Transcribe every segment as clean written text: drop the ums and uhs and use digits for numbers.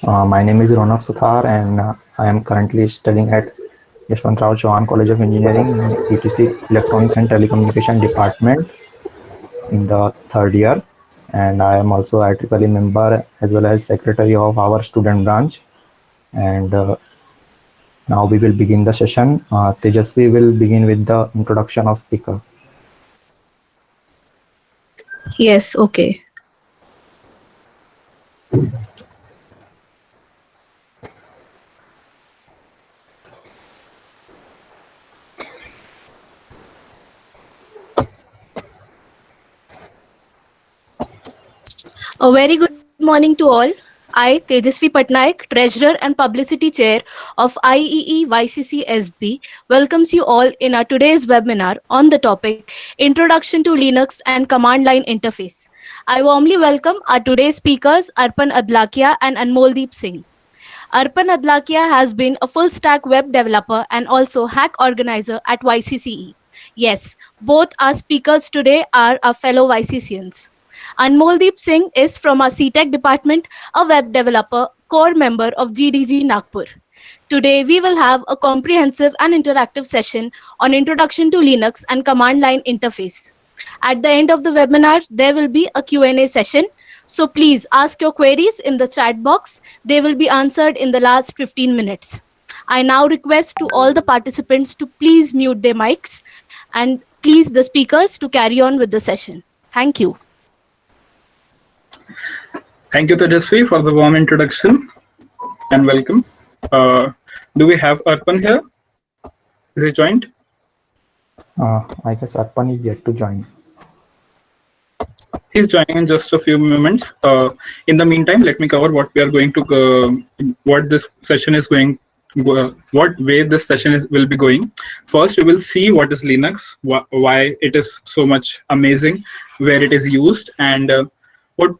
My name is Ronak Suthar, and I am currently studying at Yashwantrao Chauhan College of Engineering in ETC Electronics and Telecommunication Department in the third year. And I am also a IEEE member as well as secretary of our student branch. And now we will begin the session. Tejasvi will begin with the introduction of speaker. Yes, okay. A very good morning to all. I, Tejasvi Patnaik, Treasurer and Publicity Chair of IEE YCC SB, welcomes you all in our today's webinar on the topic Introduction to Linux and Command Line Interface. I warmly welcome our today's speakers Arpan Adlakia and Anmoldeep Singh. Arpan Adlakia has been a full stack web developer and also hack organizer at YCCE. Yes, both our speakers today are our fellow YCCians. Anmoldeep Singh is from our CTech department, a web developer, core member of GDG Nagpur. Today, we will have a comprehensive and interactive session on Introduction to Linux and Command Line Interface. At the end of the webinar, there will be a Q&A session. So please ask your queries in the chat box. They will be answered in the last 15 minutes. I now request to all the participants to please mute their mics and please the speakers to carry on with the session. Thank you. Thank you, Tejasvi, for the warm introduction and welcome. Do we have Arpan here? Is he joined? I guess Arpan is yet to join. He's joining in just a few moments. In the meantime, let me cover what we are going to, what this session is going, what way this session will be going. First, we will see what is Linux, why it is so much amazing, where it is used, and what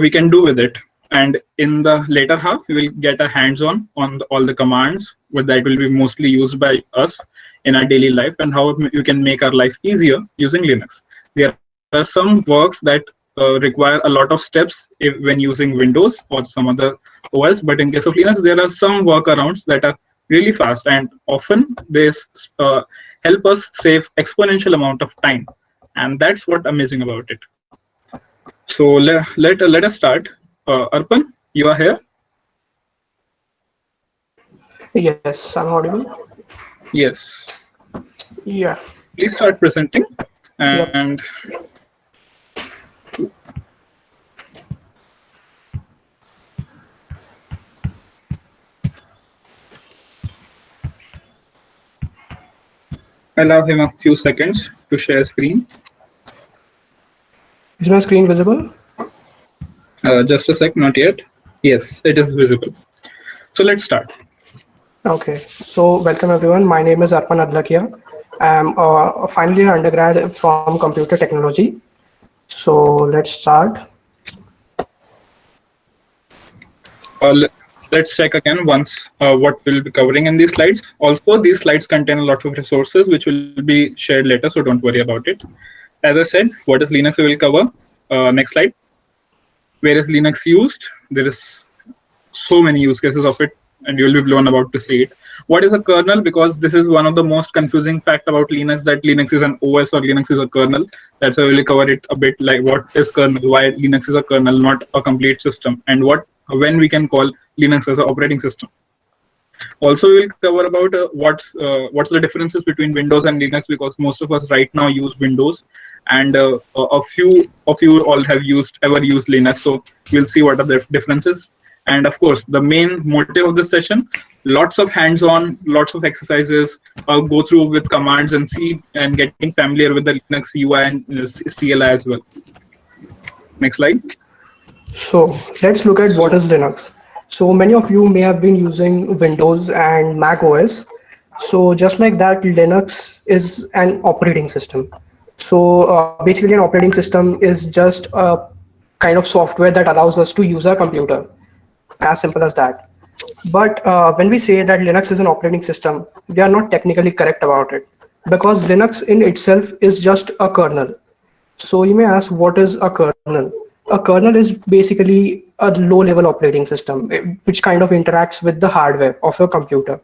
we can do with it. And in the later half, we will get a hands-on on all the commands that will be mostly used by us in our daily life and how you can make our life easier using Linux. There are some works that require a lot of steps when using Windows or some other OS, but in case of Linux, there are some workarounds that are really fast and often they help us save exponential amount of time, and that's what amazing about it. So let us start. Arpan, you are here? Yes, I'm audible. Yes. Yeah. Please start presenting. And allow him a few seconds to share screen. Is my screen visible? Just a sec, not yet. Yes, it is visible. So let's start. Okay. So welcome everyone. My name is Arpan Adlakia. I'm a final year undergrad from computer technology. So let's start. Let's check again once what we'll be covering in these slides. Also, these slides contain a lot of resources which will be shared later, so don't worry about it. As I said, what is Linux we will cover. Next slide. Where is Linux used? There is so many use cases of it, and you'll be blown about to see it. What is a kernel? Because this is one of the most confusing fact about Linux, that Linux is an OS or Linux is a kernel. That's why we'll cover it a bit, like what is kernel, why Linux is a kernel, not a complete system, and when we can call Linux as an operating system. Also, we'll cover about what's the differences between Windows and Linux, because most of us right now use Windows, and a few of you all have ever used Linux. So we'll see what are the differences. And of course, the main motive of this session, lots of hands-on, lots of exercises, go through with commands and see and getting familiar with the Linux UI and CLI as well. Next slide. So let's look at what is Linux. So many of you may have been using Windows and Mac OS. So just like that, Linux is an operating system. So basically an operating system is just a kind of software that allows us to use our computer. As simple as that. But when we say that Linux is an operating system, we are not technically correct about it, because Linux in itself is just a kernel. So you may ask, what is a kernel? A kernel is basically a low level operating system which kind of interacts with the hardware of your computer.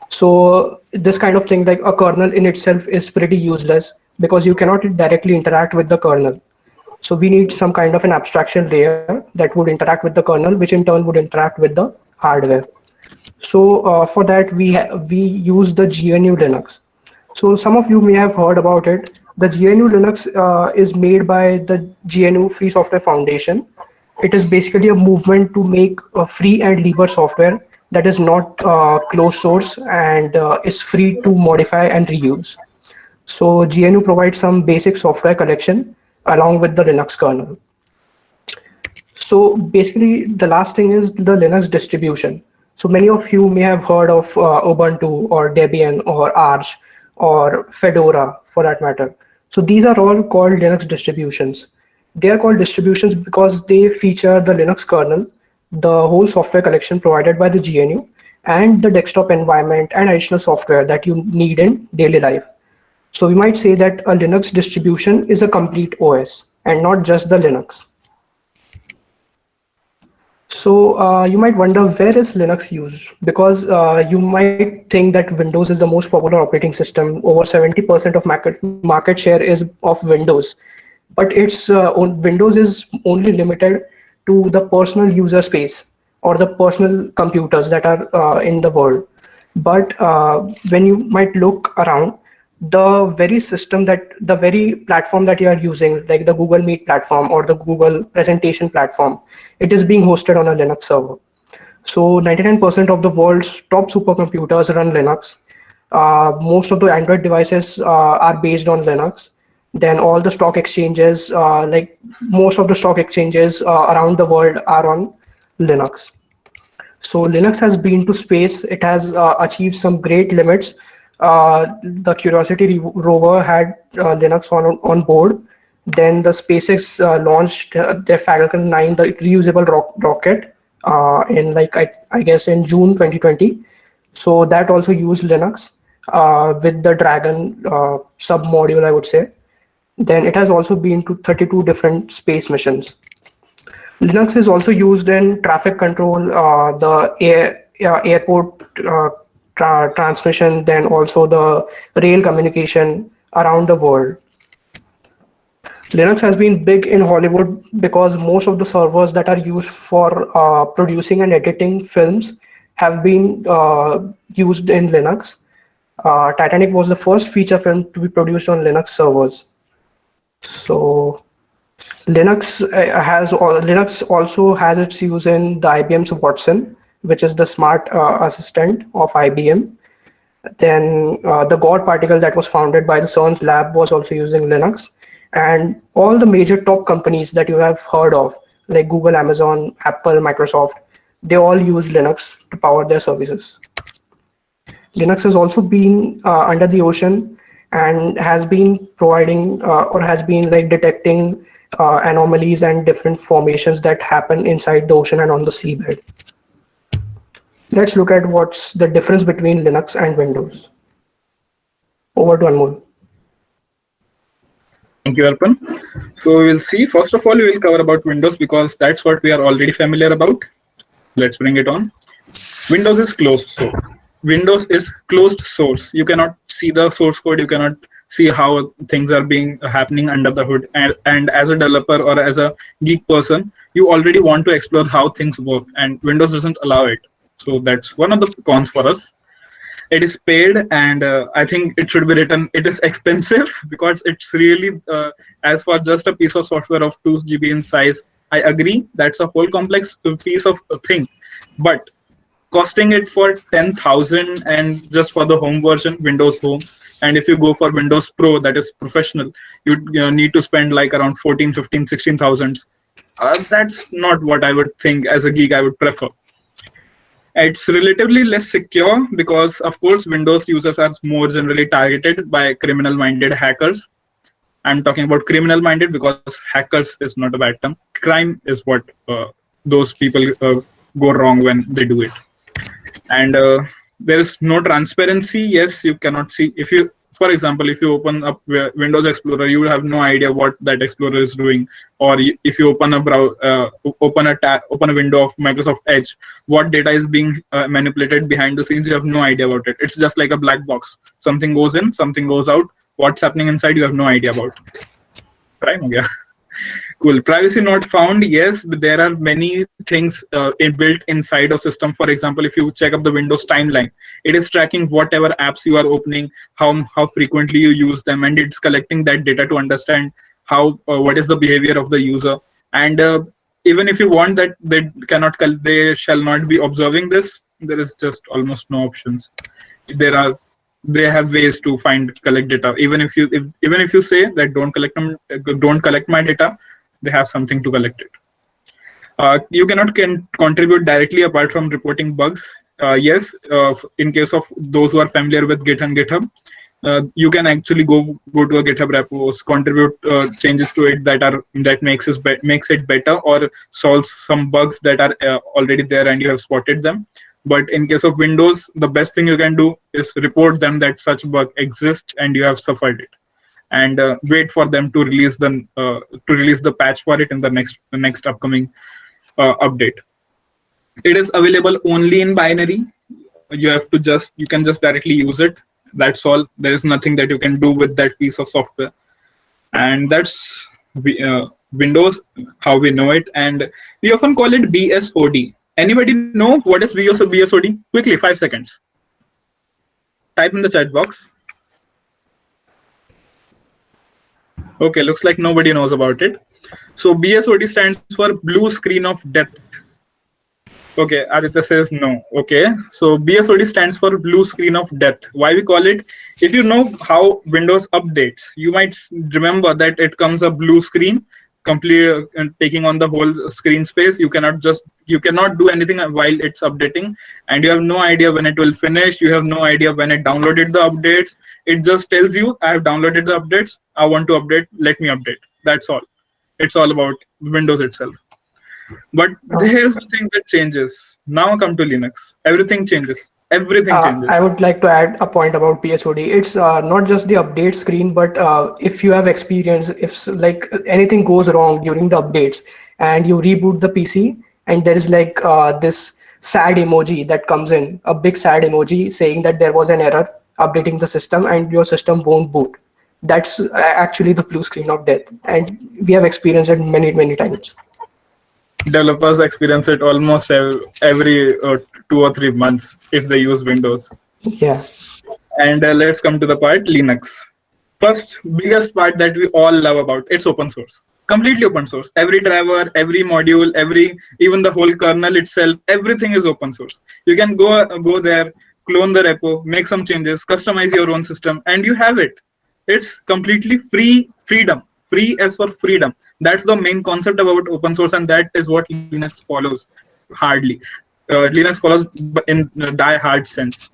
So this kind of thing, like a kernel in itself, is pretty useless because you cannot directly interact with the kernel. So we need some kind of an abstraction layer that would interact with the kernel, which in turn would interact with the hardware. So for that, we use the GNU Linux. So some of you may have heard about it. The GNU Linux is made by the GNU Free Software Foundation. It is basically a movement to make free and libre software that is not closed source and is free to modify and reuse. So GNU provides some basic software collection along with the Linux kernel. So basically, the last thing is the Linux distribution. So many of you may have heard of Ubuntu or Debian or Arch or Fedora for that matter. So these are all called Linux distributions. They are called distributions because they feature the Linux kernel, the whole software collection provided by the GNU, and the desktop environment and additional software that you need in daily life. So we might say that a Linux distribution is a complete OS and not just the Linux. So you might wonder, where is Linux used? Because you might think that Windows is the most popular operating system. Over 70% of market share is of Windows, but Windows is only limited to the personal user space or the personal computers that are in the world. But when you might look around, the very platform that you are using, like the Google Meet platform or the Google presentation platform, it is being hosted on a Linux server. So 99% of the world's top supercomputers run Linux. Most of the Android devices are based on Linux. Then all the stock exchanges, like most of the stock exchanges around the world are on Linux. So Linux has been to space. It has achieved some great limits. The Curiosity rover had Linux on board. Then the SpaceX launched their Falcon 9, the reusable rocket, in I guess in June 2020. So that also used Linux with the Dragon sub module, I would say. Then it has also been to 32 different space missions. Linux is also used in traffic control, the airport transmission, then also the rail communication around the world. Linux has been big in Hollywood because most of the servers that are used for producing and editing films have been used in Linux. Titanic was the first feature film to be produced on Linux servers. So Linux also has its use in the IBM's Watson, which is the smart assistant of IBM. Then the God particle that was founded by the CERN's lab was also using Linux. And all the major top companies that you have heard of, like Google, Amazon, Apple, Microsoft, they all use Linux to power their services. Linux has also been under the ocean and has been providing or has been like detecting anomalies and different formations that happen inside the ocean and on the seabed. Let's look at what's the difference between Linux and Windows. Over to Anmol. Thank you, Arpan. So we'll see. First of all, we will cover about Windows because that's what we are already familiar about. Let's bring it on. Windows is closed source. Windows is closed source. You cannot see the source code. You cannot see how things are happening under the hood. And as a developer or as a geek person, you already want to explore how things work, and Windows doesn't allow it. So that's one of the cons for us. It is paid, and I think it should be written. It is expensive because it's really, as for just a piece of software of 2 GB in size, I agree that's a whole complex piece of thing. But costing it for 10,000 and just for the home version, Windows Home, and if you go for Windows Pro, that is professional, you need to spend like around 14, 15, 16,000. That's not what I would think as a geek I would prefer. It's relatively less secure because, of course, Windows users are more generally targeted by criminal-minded hackers. I'm talking about criminal-minded because hackers is not a bad term. Crime is what those people go wrong when they do it. And there is no transparency. Yes, you cannot see. If you For example, if you open up Windows Explorer, you will have no idea what that Explorer is doing. Or if you open a open a window of Microsoft Edge, what data is being manipulated behind the scenes, you have no idea about it. It's just like a black box. Something goes in, something goes out. What's happening inside, you have no idea about. Right? Yeah. Cool. Privacy not found. Yes, but there are many things built inside of system. For example, if you check up the Windows timeline, it is tracking whatever apps you are opening, how frequently you use them, and it's collecting that data to understand how what is the behavior of the user. And even if you want that they shall not be observing this, there is just almost no options. They have ways to collect data. Even if you say that don't collect my data, they have something to collect it. You cannot contribute directly apart from reporting bugs. Yes, in case of those who are familiar with Git and GitHub, you can actually go to a GitHub repos, contribute changes to it that makes it better, or solves some bugs that are already there and you have spotted them. But in case of Windows, the best thing you can do is report them that such bug exists and you have suffered it, and wait for them to release the patch for it in the next upcoming update. It is available only in binary. You can just directly use it. That's all. There is nothing that you can do with that piece of software, and that's Windows how we know it. And we often call it BSOD. Anybody know what is BSOD? Quickly, 5 seconds. Type in the chat box. Okay, looks like nobody knows about it. So BSOD stands for Blue Screen of Death. Okay, Aditya says no. Okay, so BSOD stands for Blue Screen of Death. Why we call it? If you know how Windows updates, you might remember that it comes a blue screen, complete taking on the whole screen space. You cannot do anything while it's updating, and you have no idea when it will finish. You have no idea when it downloaded the updates. It just tells you, I have downloaded the updates, I want to update, let me update. That's all. It's all about Windows itself. But here's the things that changes. Now come to Linux. Everything changes. Everything changes. I would like to add a point about BSOD. It's not just the update screen, but if you have experience, if like anything goes wrong during the updates and you reboot the PC and there is like this sad emoji that comes in, a big sad emoji saying that there was an error updating the system and your system won't boot. That's actually the blue screen of death. And we have experienced it many, many times. Developers experience it almost every 2 or 3 months if they use Windows. Yeah. And let's come to the part Linux. First, biggest part that we all love about, it's open source. Completely open source. Every driver, every module, even the whole kernel itself, everything is open source. You can go there, clone the repo, make some changes, customize your own system, and you have it. It's completely freedom. Free as for freedom. That's the main concept about open source, and that is what Linux follows hardly. Linux follows in die-hard sense.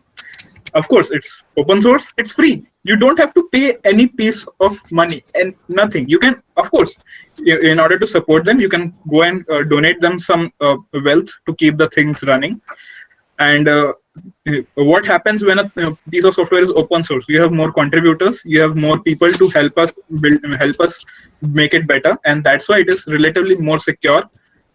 Of course, it's open source, it's free. You don't have to pay any piece of money and nothing. You can, of course, in order to support them, you can go and donate them some wealth to keep the things running. And what happens when a piece of software is open source? You have more contributors, you have more people to help us make it better, and that's why it is relatively more secure.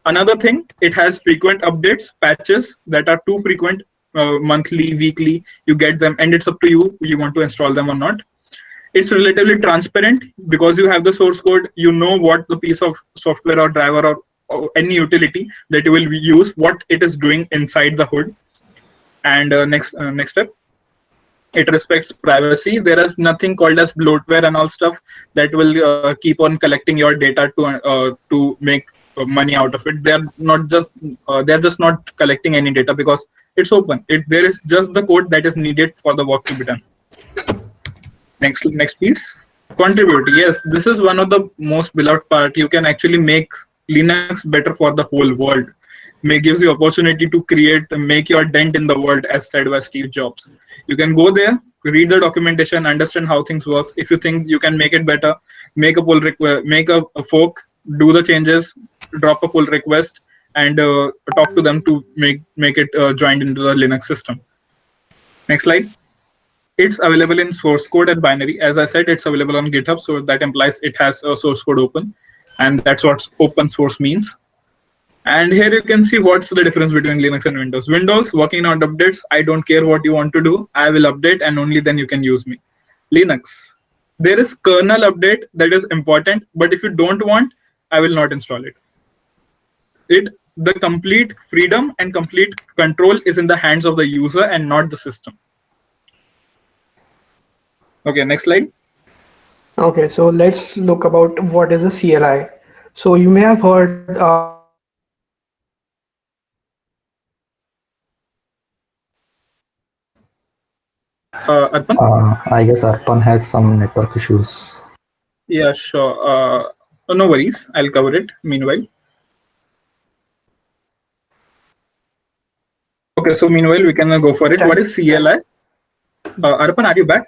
Another thing, it has frequent updates, patches that are too frequent, monthly, weekly, you get them, and it's up to you want to install them or not. It's relatively transparent because you have the source code, you know what the piece of software or driver or any utility that you will use, what it is doing inside the hood. And next step, it respects privacy. There is nothing called as bloatware and all stuff that will keep on collecting your data to make money out of it. They're just not collecting any data because it's open. There is just the code that is needed for the work to be done. Next piece, contribute. Yes, this is one of the most beloved part. You can actually make Linux better for the whole world. Gives you opportunity to make your dent in the world, as said by Steve Jobs. You can go there, read the documentation, understand how things work. If you think you can make it better, make a pull request, make a fork, do the changes, drop a pull request, and talk to them to make it joined into the Linux system. Next slide. It's available in source code and binary. As I said, it's available on GitHub, so that implies it has a source code open, and that's what open source means. And here you can see what's the difference between Linux and Windows. Windows, working on updates, I don't care what you want to do, I will update and only then you can use me. Linux, there is kernel update that is important, but if you don't want, I will not install it. The complete freedom and complete control is in the hands of the user and not the system. Okay, next slide. Okay, so let's look about what is a CLI. So you may have heard Arpan? I guess Arpan has some network issues. Yeah, sure. No worries. I'll cover it meanwhile. Okay, so meanwhile, we can go for it. What is CLI? Arpan, are you back?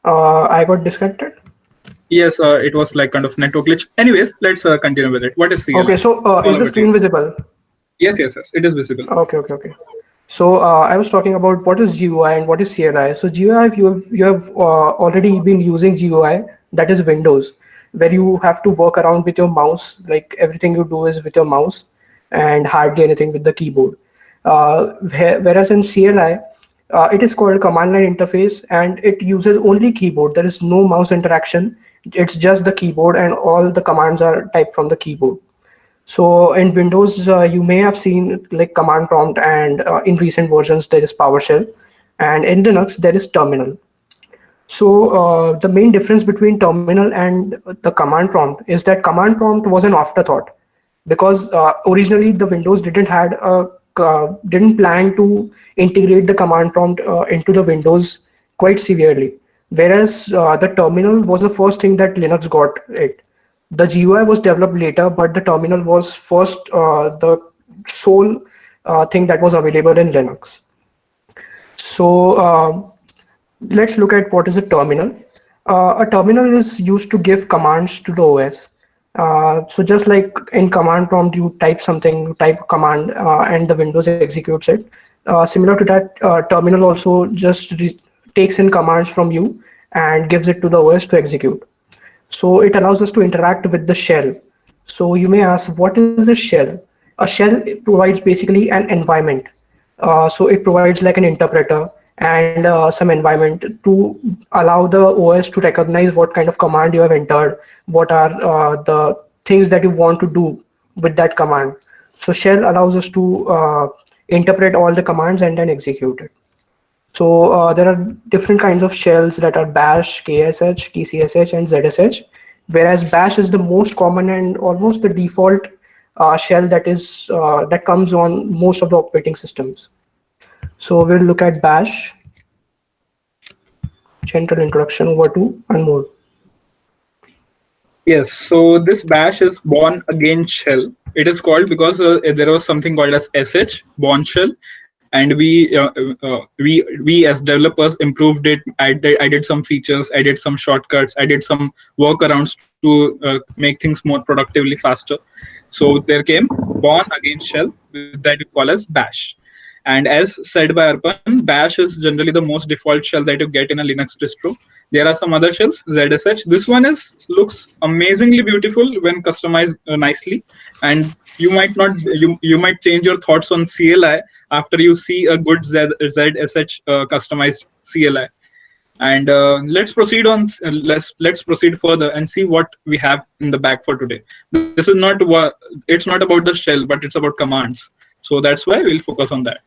I got disconnected. Yes, it was like kind of network glitch. Anyways, let's continue with it. What is CLI? Okay, so is the screen visible? Yes, it is visible. Okay. So I was talking about what is GUI and what is CLI. So GUI, you have already been using GUI, that is Windows, where you have to work around with your mouse. Like everything you do is with your mouse and hardly anything with the keyboard. Whereas in CLI, it is called command line interface and it uses only keyboard. There is no mouse interaction. It's just the keyboard and all the commands are typed from the keyboard. So in Windows, you may have seen like command prompt, and in recent versions there is PowerShell, and in Linux there is terminal. So the main difference between terminal and the command prompt is that command prompt was an afterthought, because originally the Windows didn't plan to integrate the command prompt into the Windows quite severely, whereas the terminal was the first thing that Linux got it. The GUI was developed later, but the terminal was first the sole thing that was available in Linux. So let's look at what is a terminal. A terminal is used to give commands to the OS. So just like in command prompt, you type something, you type a command, and the Windows executes it. Similar to that, terminal also just takes in commands from you and gives it to the OS to execute. So it allows us to interact with the shell. So you may ask, what is a shell? A shell provides basically an environment. So it provides like an interpreter and some environment to allow the OS to recognize what kind of command you have entered, what are the things that you want to do with that command. So shell allows us to interpret all the commands and then execute it. So there are different kinds of shells that are bash, KSH, TCSH, and ZSH, whereas bash is the most common and almost the default shell that comes on most of the operating systems. So we'll look at bash. General introduction, over to Anmol. Yes, so this bash is born again shell. It is called because there was something called as sh, born shell, and we as developers improved it. I did some features, I did some shortcuts, I did some workarounds to make things more productively faster. So there came born again shell that we call as bash. And as said by Arpan, bash is generally the most default shell that you get in a Linux distro. There are some other shells, ZSH. This one looks amazingly beautiful when customized nicely, and you might change your thoughts on CLI after you see a good ZSH customized CLI. And let's proceed further and see what we have in the back for today. This is not it's not about the shell, but it's about commands. So that's why we'll focus on that.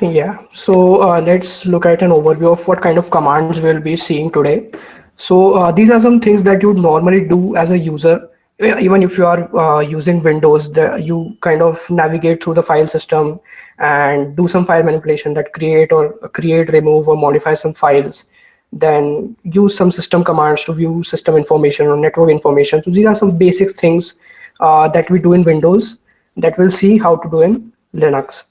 Yeah, so let's look at an overview of what kind of commands we'll be seeing today. So these are some things that you would normally do as a user. Even if you are using Windows, you kind of navigate through the file system and do some file manipulation, that create, remove, or modify some files. Then use some system commands to view system information or network information. So these are some basic things that we do in Windows that we'll see how to do in Linux.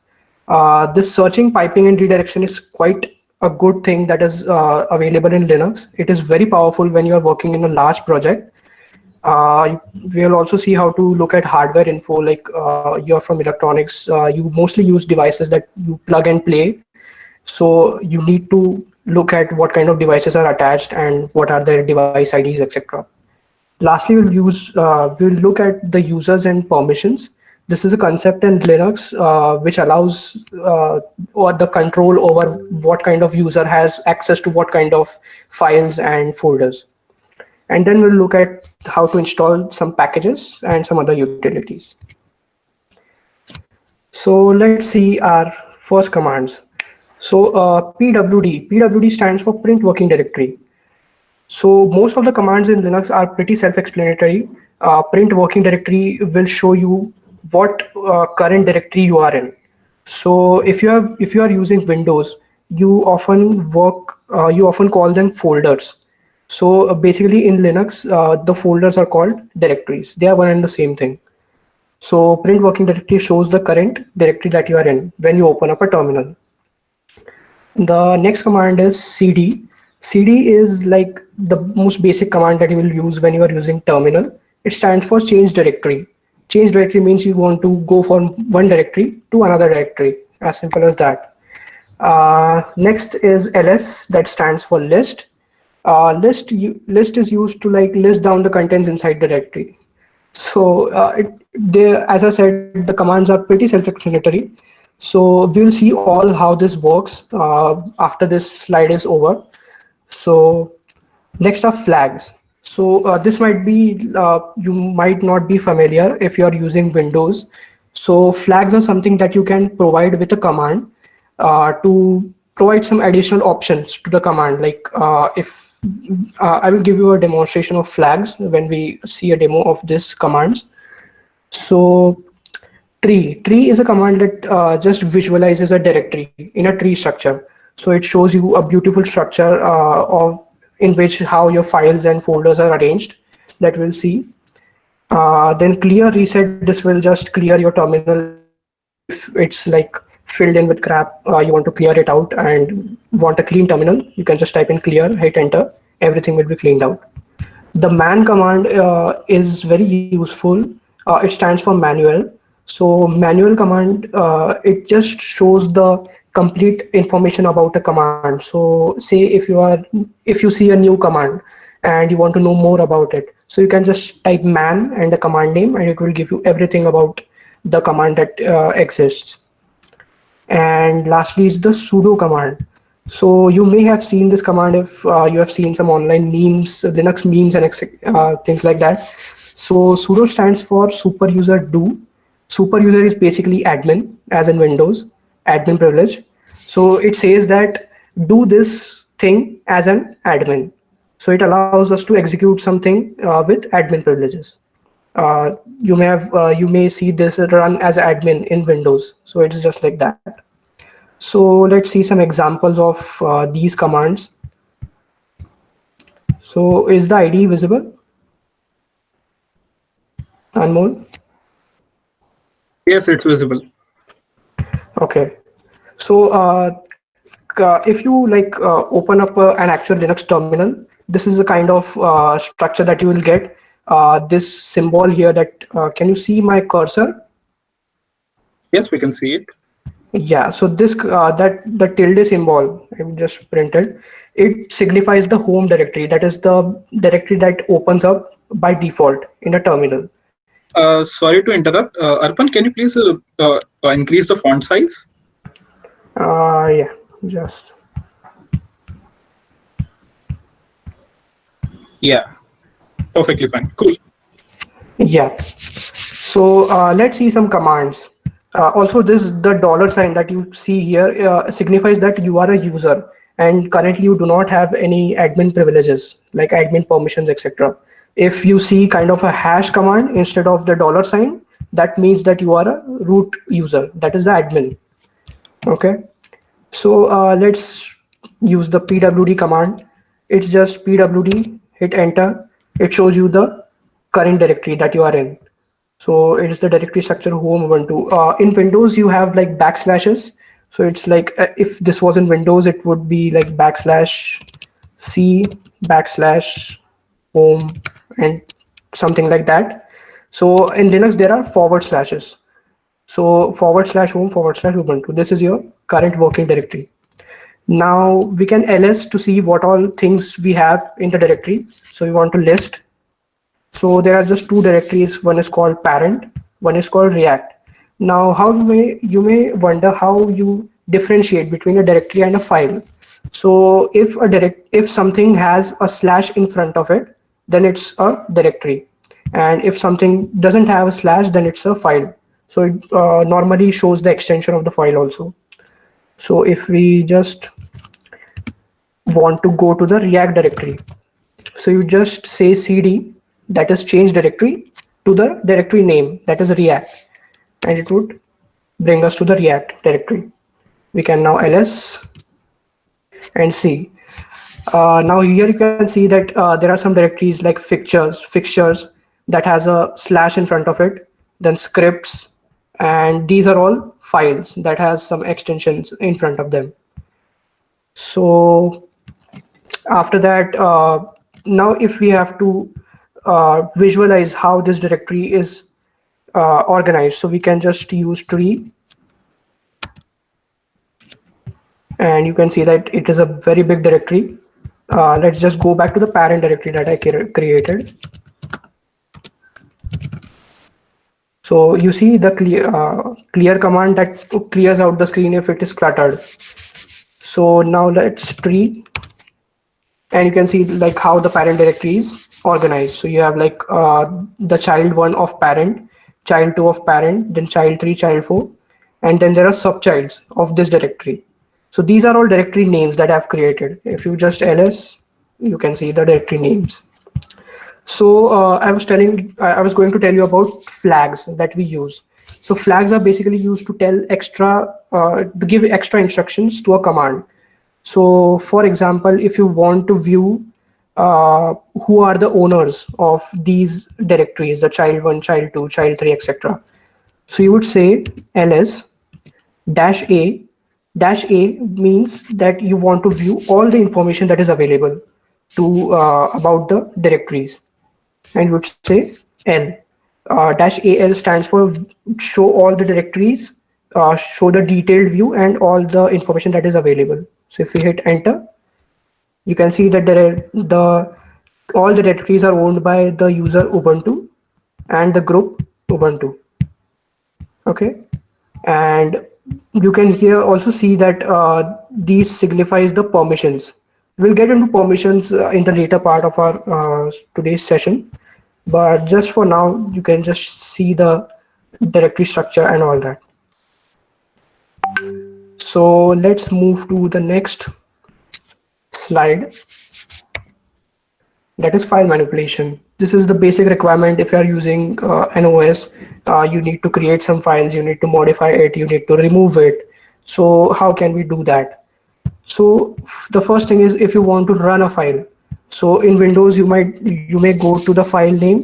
This searching, piping, and redirection is quite a good thing that is available in Linux. It is very powerful when you are working in a large project. We'll also see how to look at hardware info, like you're from electronics, you mostly use devices that you plug and play, So you need to look at what kind of devices are attached and what are their device IDs, etc. Lastly, we'll look at the users and permissions. This is a concept in Linux which allows or the control over what kind of user has access to what kind of files and folders. And then we'll look at how to install some packages and some other utilities. So let's see our first commands. So PWD stands for print working directory. So most of the commands in Linux are pretty self-explanatory. Print working directory will show you what current directory you are in. So if you are using Windows, you often call them folders. So basically in Linux, the folders are called directories. They are one and the same thing. So print working directory shows the current directory that you are in when you open up a terminal. The next command is cd. Cd is like the most basic command that you will use when you are using terminal. It stands for change directory. Change directory means you want to go from one directory to another directory, as simple as that. Next is ls, that stands for list. List is used to like list down the contents inside the directory. So as I said, the commands are pretty self-explanatory. So we'll see all how this works after this slide is over. So next are flags. So this might be, you might not be familiar if you're using Windows. So flags are something that you can provide with a command to provide some additional options to the command. Like if I will give you a demonstration of flags when we see a demo of this commands. So tree is a command that just visualizes a directory in a tree structure. So it shows you a beautiful structure of in which how your files and folders are arranged, that we'll see. Then clear reset, this will just clear your terminal if it's like filled in with crap, you want to clear it out and want a clean terminal, you can just type in clear, hit enter, everything will be cleaned out. The man command is very useful. It stands for manual. So manual command, it just shows the complete information about a command. So say if you see a new command and you want to know more about it, so you can just type man and the command name and it will give you everything about the command that exists. And lastly is the sudo command. So you may have seen this command if you have seen some online memes, Linux memes and things like that. So sudo stands for super user do. Super user is basically admin, as in Windows, admin privilege. So it says that do this thing as an admin. So it allows us to execute something with admin privileges. You may see this run as admin in Windows. So it's just like that. So let's see some examples of these commands. So is the ID visible? Anmol? Yes, it's visible. Okay. So if you like open up an actual Linux terminal, this is the kind of structure that you will get. This symbol here that, can you see my cursor? Yes, we can see it. Yeah, so this the tilde symbol I've just printed, it signifies the home directory. That is the directory that opens up by default in a terminal. Sorry to interrupt. Arpan, can you please increase the font size? Yeah, just. Yeah, perfectly fine. Cool. Yeah. So let's see some commands. Also, the dollar sign that you see here signifies that you are a user and currently you do not have any admin privileges like admin permissions, etc. If you see kind of a hash command instead of the dollar sign, that means that you are a root user. That is the admin. Okay. So let's use the pwd command. It's just pwd, hit enter. It shows you the current directory that you are in. So it is the directory structure home Ubuntu. In Windows, you have like backslashes. So it's like if this was in Windows, it would be like /c /home and something like that. So in Linux, there are forward slashes. So /home /Ubuntu. This is your current working directory. Now we can ls to see what all things we have in the directory. So we want to list. So there are just two directories. One is called parent, one is called React. Now, you may wonder how you differentiate between a directory and a file. So if something has a slash in front of it, then it's a directory, and if something doesn't have a slash, then it's a file. So it normally shows the extension of the file also. So if we just want to go to the React directory, so you just say cd, that is change directory, to the directory name, that is React, and it would bring us to the React directory. We can now ls and see. Now here you can see that there are some directories like fixtures that has a slash in front of it, then scripts, and these are all files that has some extensions in front of them. So after that, now if we have to visualize how this directory is organized, so we can just use tree, and you can see that it is a very big directory. Let's just go back to the parent directory that I created. So you see the clear command that clears out the screen if it is cluttered. So now let's tree, and you can see like how the parent directory is organized. So you have like the child 1 of parent, child 2 of parent, then child 3, child 4, and then there are subchilds of this directory. So these are all directory names that I've created. If you just ls, you can see the directory names. So I was going to tell you about flags that we use. So flags are basically used to to give extra instructions to a command. So for example, if you want to view who are the owners of these directories, the child 1, child 2, child 3, etc. So you would say ls -a. -a means that you want to view all the information that is available to about the directories, and you would say l. -al stands for show all the directories, show the detailed view and all the information that is available. So if we hit enter, you can see that all the directories are owned by the user Ubuntu and the group Ubuntu. Okay, and you can here also see that these signifies the permissions. We'll get into permissions in the later part of our today's session, but just for now, you can just see the directory structure and all that. So let's move to the next slide. That is file manipulation. This is the basic requirement. If you are using an OS, you need to create some files, you need to modify it, you need to remove it. So how can we do that? So the first thing is, if you want to run a file, so in Windows you may go to the file name,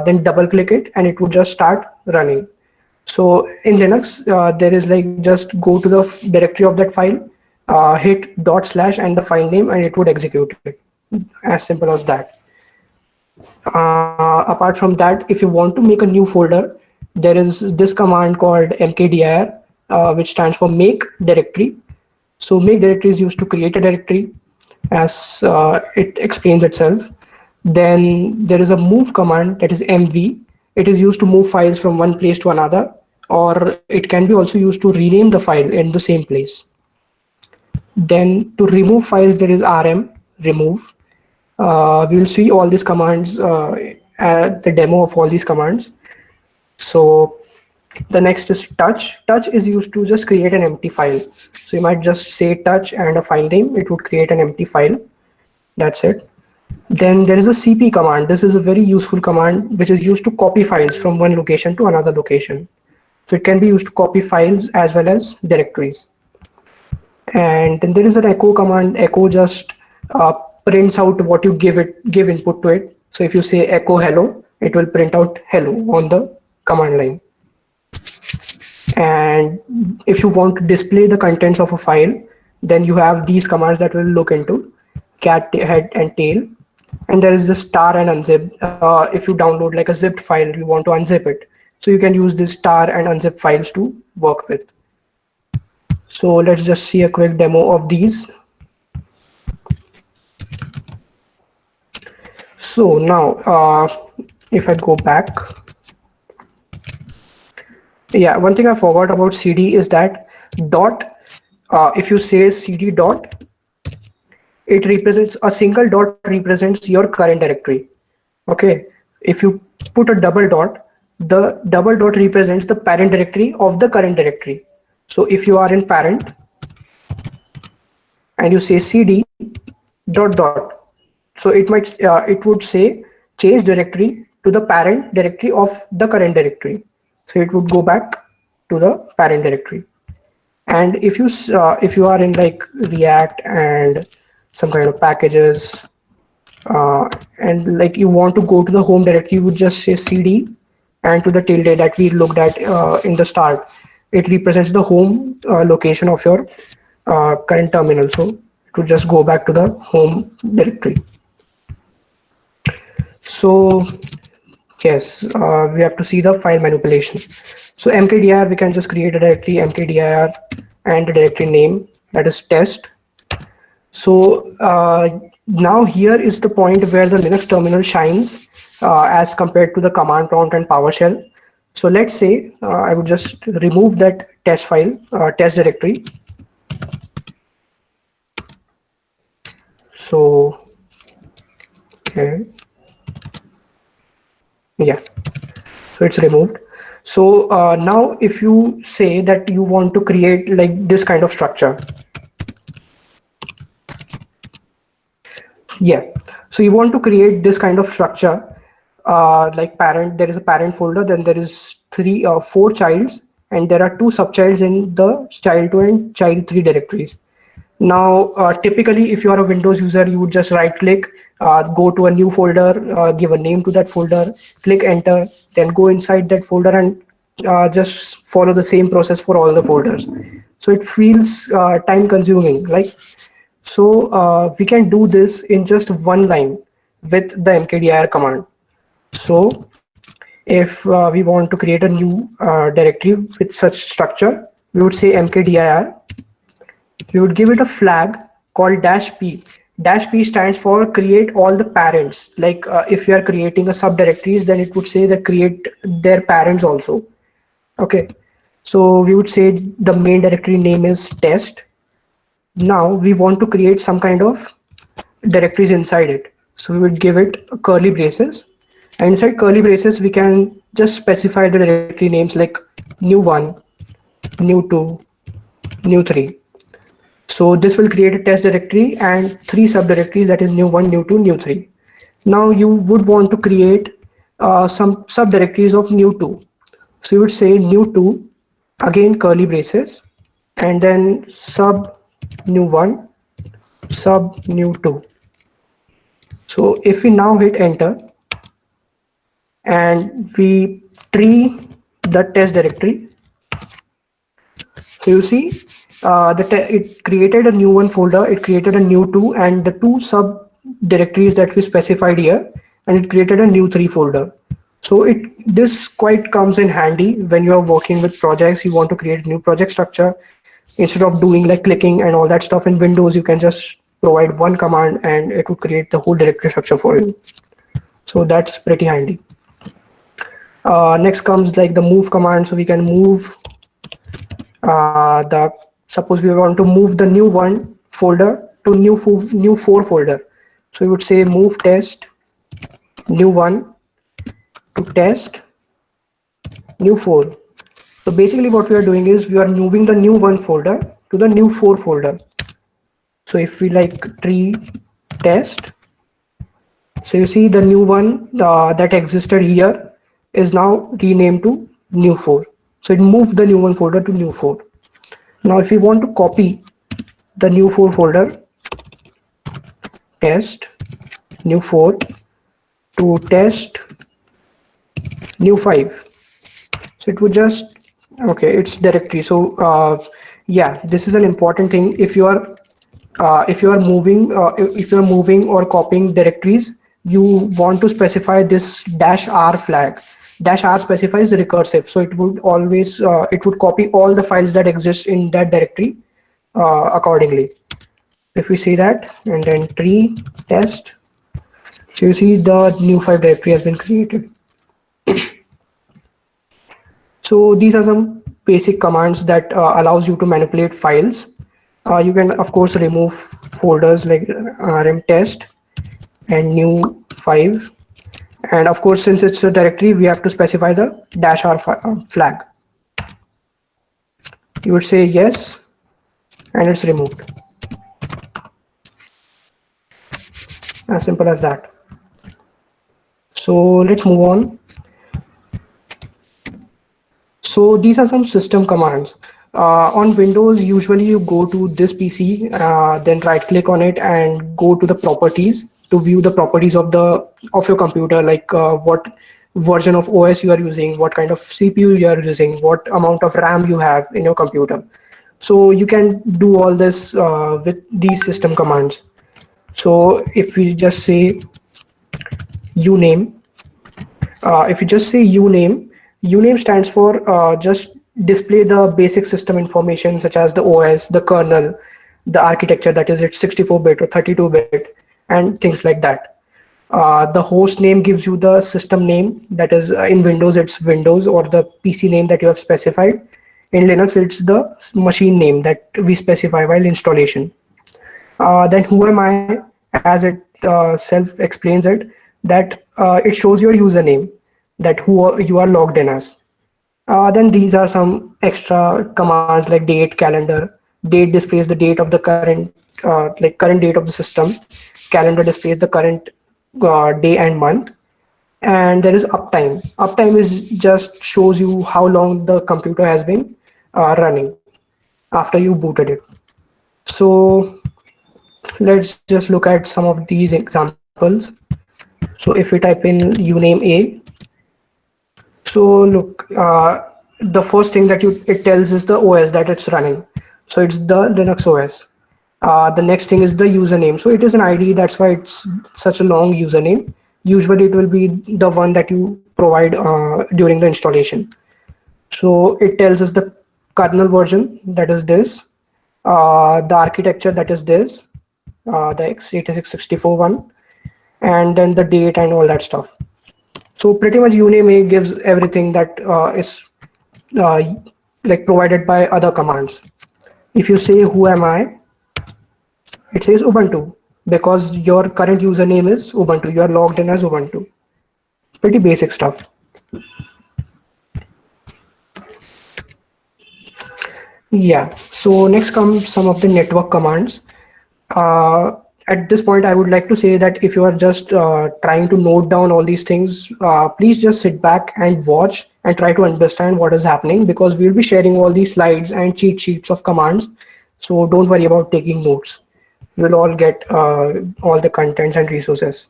then double click it, and it would just start running. So in Linux, there is like just go to the directory of that file, hit / and the file name, and it would execute it. As simple as that. Apart from that, if you want to make a new folder, there is this command called mkdir, which stands for make directory. So make directory is used to create a directory, as it explains itself. Then there is a move command, that is mv. It is used to move files from one place to another, or it can be also used to rename the file in the same place. Then to remove files, there is rm, remove. We will see all these commands at the demo of all these commands. So the next is touch. Touch is used to just create an empty file. So you might just say touch and a file name, it would create an empty file. That's it. Then there is a cp command. This is a very useful command which is used to copy files from one location to another location. So it can be used to copy files as well as directories. And then there is an echo command. Echo just prints out what you give input to it. So if you say echo hello, it will print out hello on the command line. And if you want to display the contents of a file, then you have these commands that we'll look into: cat, head, and tail. And there is this tar and unzip. If you download like a zipped file, you want to unzip it, so you can use this tar and unzip files to work with. So let's just see a quick demo of these. So now, if I go back, yeah, one thing I forgot about CD is that dot, if you say CD dot, it represents, a single dot represents your current directory. Okay, if you put a double dot, the double dot represents the parent directory of the current directory. So if you are in parent and you say CD dot dot, so it would say change directory to the parent directory of the current directory. So it would go back to the parent directory. And if you are in like React and some kind of packages, and like you want to go to the home directory, you would just say CD and to the tilde that we looked at in the start. It represents the home location of your current terminal. So it would just go back to the home directory. So yes, we have to see the file manipulation. So mkdir, we can just create a directory mkdir and the directory name, that is test. So now here is the point where the Linux terminal shines as compared to the command prompt and PowerShell. So let's say I would just remove that test file, test directory. So, okay. Yeah, so it's removed. So now if you say that you want to create like this kind of structure, yeah, so you want to create this kind of structure, like parent, there is a parent folder, then there is four childs, and there are two subchilds in the child 2 and child 3 directories. Now, typically, if you are a Windows user, you would just right click, go to a new folder, give a name to that folder, click enter, then go inside that folder and just follow the same process for all the folders. So it feels time consuming. Like, so we can do this in just one line with the mkdir command. So if we want to create a new directory with such structure, we would say mkdir. We would give it a flag called -p. -p stands for create all the parents. Like if you are creating a subdirectories, then it would say that create their parents also. Okay, so we would say the main directory name is test. Now we want to create some kind of directories inside it. So we would give it curly braces, and inside curly braces we can just specify the directory names like new1, new2, new3. So this will create a test directory and 3 subdirectories, that is new1, new2, new3. Now you would want to create some subdirectories of new2. So you would say new2, again curly braces, and then sub new1, sub new2. So if we now hit enter and we tree the test directory, so you see it created a new one folder, it created a new 2 and the 2 sub directories that we specified here, and it created a new 3 folder. So this quite comes in handy when you are working with projects. You want to create a new project structure, instead of doing like clicking and all that stuff in Windows, you can just provide one command and it would create the whole directory structure for you. So that's pretty handy. Next comes like the move command. So we can move suppose we want to move the new 1 folder to new 4 folder. So we would say move test new 1 to test new 4. So basically what we are doing is we are moving the new 1 folder to the new 4 folder. So if we like tree test, so you see the new one that existed here is now renamed to new 4. So it moved the new 1 folder to new 4. Now if we want to copy the new 4 folder, test new 4 to test new 5. So it would just, okay, it's directory. So yeah, this is an important thing. If you are moving or copying directories, you want to specify this -r flag. -r specifies recursive, so it would always it would copy all the files that exist in that directory accordingly. If we see that and then tree test, so you see the new 5 directory has been created. So these are some basic commands that allows you to manipulate files. You can of course remove folders like rm test and new 5, and of course since it's a directory we have to specify the -r flag. You would say yes and it's removed. As simple as that. So let's move on. So these are some system commands. On Windows, usually you go to this PC, then right click on it and go to the properties to view the properties of your computer, like what version of OS you are using, what kind of CPU you are using, what amount of RAM you have in your computer. So you can do all this with these system commands. So if we just say uname, if you just say uname stands for just display the basic system information such as the OS, the kernel, the architecture, that is it's 64-bit or 32-bit, and things like that. The host name gives you the system name, that is in Windows it's Windows or the PC name that you have specified. In Linux it's the machine name that we specify while installation. Then who am I, as it self explains it, that it shows your username, that who you are logged in as. Then these are some extra commands like date, calendar. Date displays the date of the current current date of the system. Calendar displays the current day and month. And there is uptime. Uptime is just shows you how long the computer has been running after you booted it. So let's just look at some of these examples. So if we type in uname A, so look, the first thing that it tells is the OS that it's running. So it's the Linux OS. The next thing is the username. So it is an ID, that's why it's such a long username. Usually it will be the one that you provide during the installation. So it tells us the kernel version, that is this, the architecture, that is this, the x86-64 one, and then the date and all that stuff. So pretty much uname gives everything that is like provided by other commands. If you say who am I, it says Ubuntu because your current username is Ubuntu. You are logged in as Ubuntu. Pretty basic stuff. Yeah, so next comes some of the network commands. At this point, I would like to say that if you are just trying to note down all these things, please just sit back and watch and try to understand what is happening, because we'll be sharing all these slides and cheat sheets of commands. So don't worry about taking notes. You'll all get all the contents and resources.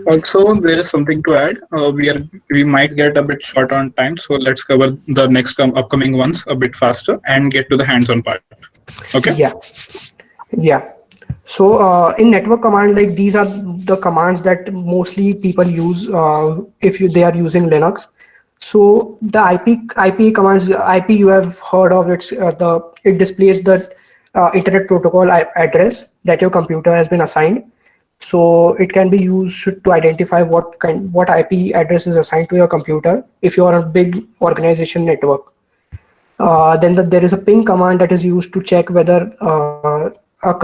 Also, there is something to add. We might get a bit short on time, so let's cover the next upcoming ones a bit faster and get to the hands-on part. Okay. Yeah. So in network command, like these are the commands that mostly people use if they are using Linux. So the IP commands, IP you have heard of, it displays the internet protocol address that your computer has been assigned. So it can be used to identify what IP address is assigned to your computer if you are a big organization network. Then there is a ping command that is used to check whether a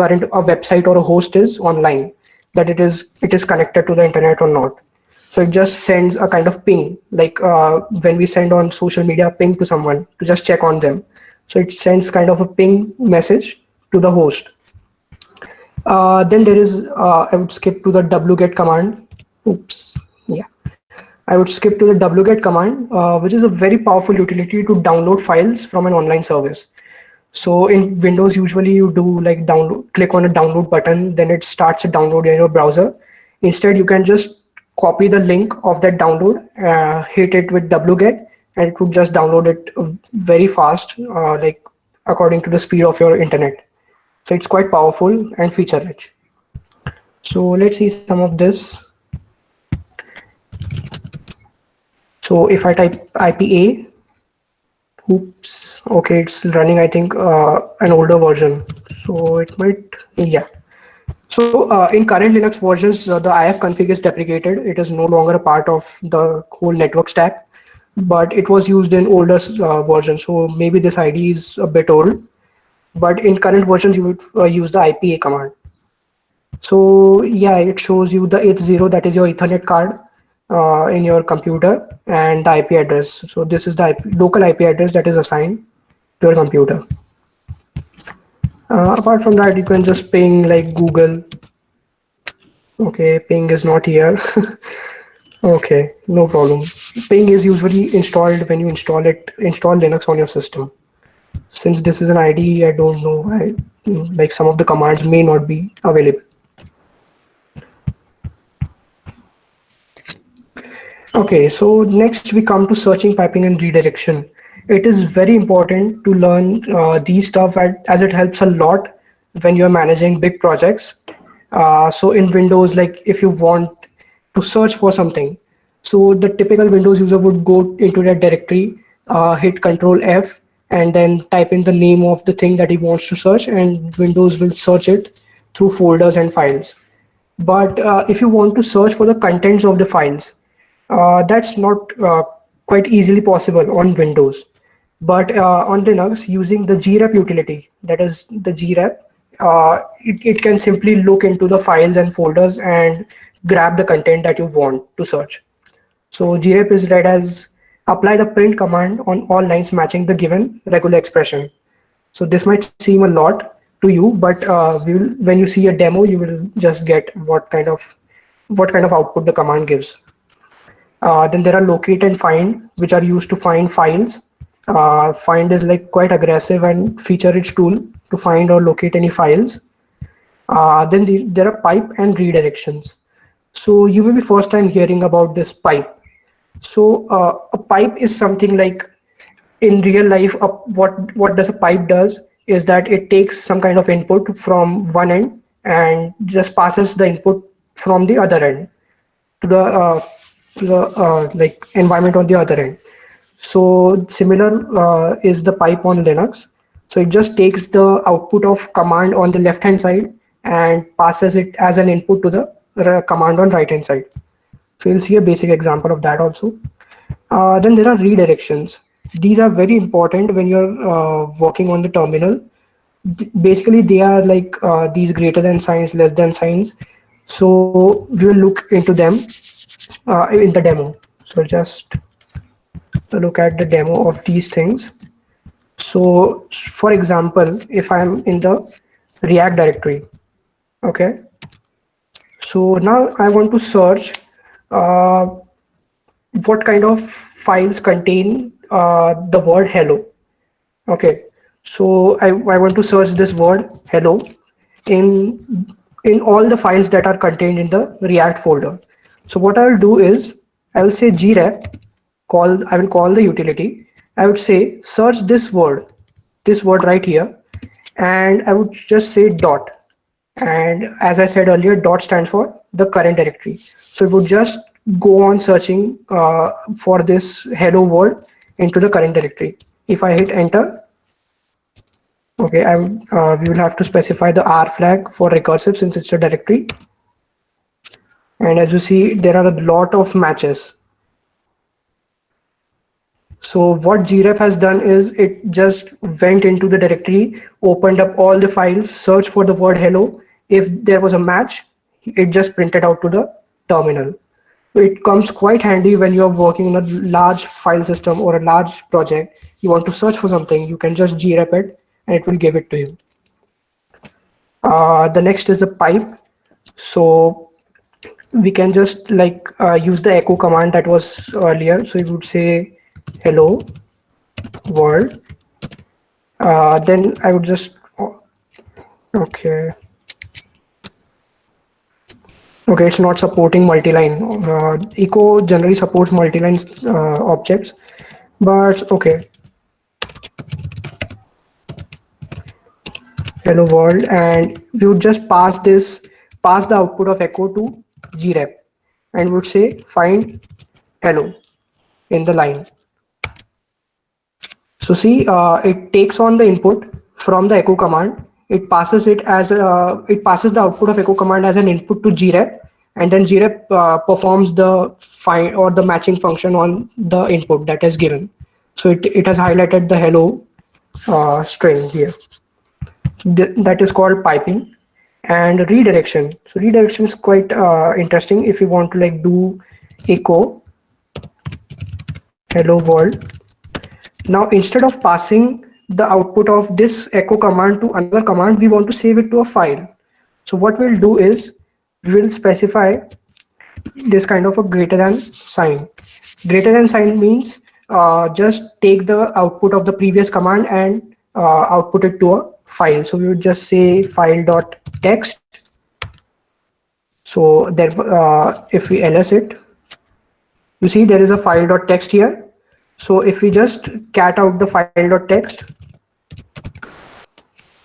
website or a host is online, that it is connected to the internet or not. So it just sends a kind of ping, like when we send on social media ping to someone to just check on them. So it sends kind of a ping message to the host. Then there is, I would skip to the wget command. I would skip to the wget command, which is a very powerful utility to download files from an online service. So in Windows, usually you do like click on a download button, then it starts a download in your browser. Instead, you can just copy the link of that download, hit it with wget, and it would just download it very fast, like according to the speed of your internet. So it's quite powerful and feature rich. So let's see some of this. So if I type IPA, Oops. Okay, it's running, I think, an older version. So it might, yeah. So in current Linux versions, the IF config is deprecated. It is no longer a part of the whole network stack, but it was used in older versions. So maybe this ID is a bit old, but in current versions, you would use the IPA command. So yeah, it shows you the 80, that is your Ethernet card in your computer, and the IP address. So this is the local IP address that is assigned to your computer. Apart from that, you can just ping like Google. Okay, ping is not here. Okay, no problem. Ping is usually installed when you install Linux on your system. Since this is an IDE, I don't know. Like some of the commands may not be available. Okay, so next we come to searching, piping, and redirection. It is very important to learn these stuff as it helps a lot when you're managing big projects. So in Windows, like if you want to search for something, so the typical Windows user would go into that directory, hit Control F, and then type in the name of the thing that he wants to search, and Windows will search it through folders and files. But if you want to search for the contents of the files, that's not quite easily possible on Windows. But on Linux, using the grep utility, that is the grep, it can simply look into the files and folders and grab the content that you want to search. So grep is read as apply the print command on all lines matching the given regular expression. So this might seem a lot to you, but when you see a demo, you will just get what kind of output the command gives. Then there are locate and find, which are used to find files. Find is like quite aggressive and feature-rich tool to find or locate any files. Then there are pipe and redirections. So you may be first time hearing about this pipe. So a pipe is something like in real life, what does a pipe does is that it takes some kind of input from one end and just passes the input from the other end to the like environment on the other end. So similar is the pipe on Linux. So it just takes the output of command on the left hand side and passes it as an input to the command on right hand side. So you'll see a basic example of that also. Then there are redirections. These are very important when you're working on the terminal. Basically, they are like these greater than signs, less than signs. So we will look into them in the demo. So just look at the demo of these things. So for example, if I'm in the React directory, okay. So now I want to search what kind of files contain the word hello. Okay, so I want to search this word hello in all the files that are contained in the React folder. So what I will do is I will say grep I will call the utility. I would say search this word right here, and I would just say dot. And as I said earlier, dot stands for the current directory. So it would just go on searching for this hello word into the current directory. If I hit enter, okay, we will have to specify the R flag for recursive since it's a directory. And as you see, there are a lot of matches. So what grep has done is it just went into the directory, opened up all the files, searched for the word hello. If there was a match, it just printed out to the terminal. So it comes quite handy when you're working on a large file system or a large project. You want to search for something, you can just grep it and it will give it to you. The next is the pipe. So we can just like use the echo command that was earlier. So you would say hello world. Then I would just okay, it's not supporting multi-line. Echo generally supports multi-line objects, but okay. Hello world, and we would just pass the output of echo to grep, and would say find hello in the line. So see, it takes on the input from the echo command. It passes it passes the output of echo command as an input to grep, and then grep performs the find or the matching function on the input that is given. So it has highlighted the hello string here. That is called piping. And redirection. So redirection is quite interesting. If you want to like do echo hello world, now instead of passing the output of this echo command to another command, we want to save it to a file. So what we'll do is we will specify this kind of a greater than sign. Greater than sign means just take the output of the previous command and output it to a file. So we would just say file.text. So then if we ls it, you see there is a file.text here. So if we just cat out the file.text,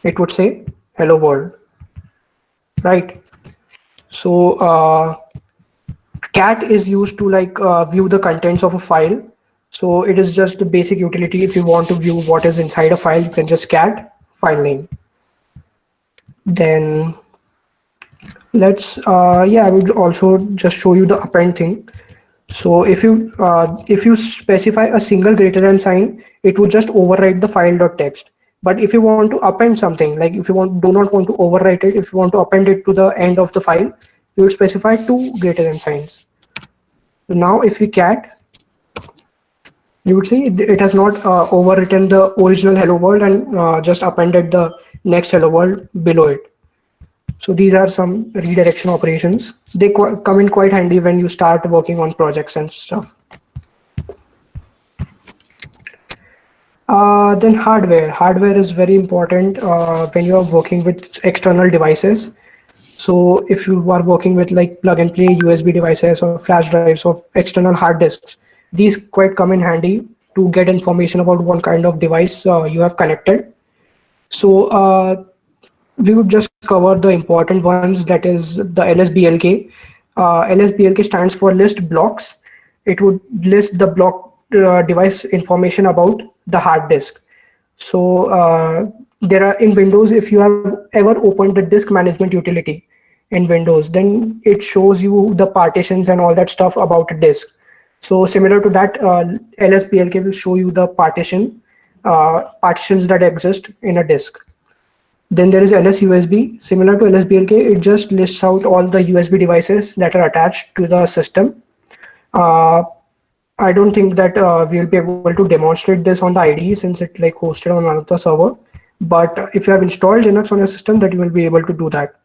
it would say hello world, right? So cat is used to like view the contents of a file. So it is just the basic utility. If you want to view what is inside a file, you can just cat file name. Then let's I would also just show you the append thing. So if you specify a single greater than sign, it would just overwrite the file.text. But if you want to append something, like if you do not want to overwrite it, if you want to append it to the end of the file, you would specify 2 greater than signs. So now if we cat, you would see it has not overwritten the original hello world and just appended the next hello world below it. So these are some redirection operations. They come in quite handy when you start working on projects and stuff. Then hardware. Hardware is very important when you are working with external devices. So if you are working with like plug and play USB devices or flash drives or external hard disks, these quite come in handy to get information about what kind of device you have connected. So we would just cover the important ones, that is the LSBLK. LSBLK stands for list blocks. It would list the block device information about the hard disk. So there are in Windows, if you have ever opened the disk management utility in Windows, then it shows you the partitions and all that stuff about a disk. So similar to that, LSBLK will show you the partitions that exist in a disk. Then there is LSUSB. Similar to LSBLK, it just lists out all the USB devices that are attached to the system. I don't think that we'll be able to demonstrate this on the IDE since it's like hosted on another server. But if you have installed Linux on your system, that you will be able to do that.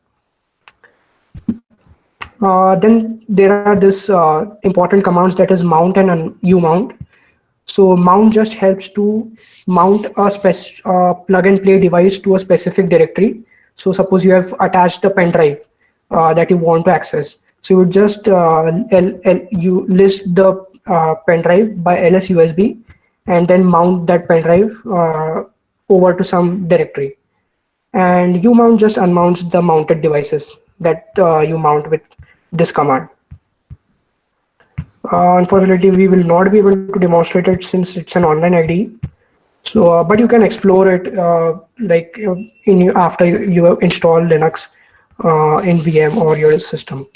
Then there are this important commands, that is mount and umount. So mount just helps to mount a plug and play device to a specific directory. So suppose you have attached a pen drive that you want to access. So you would just you list the pen drive by LSUSB and then mount that pen drive over to some directory. And umount just unmounts the mounted devices that you mount with this command. Unfortunately, we will not be able to demonstrate it since it's an online IDE. So, but you can explore it after you have installed Linux in VM or your system.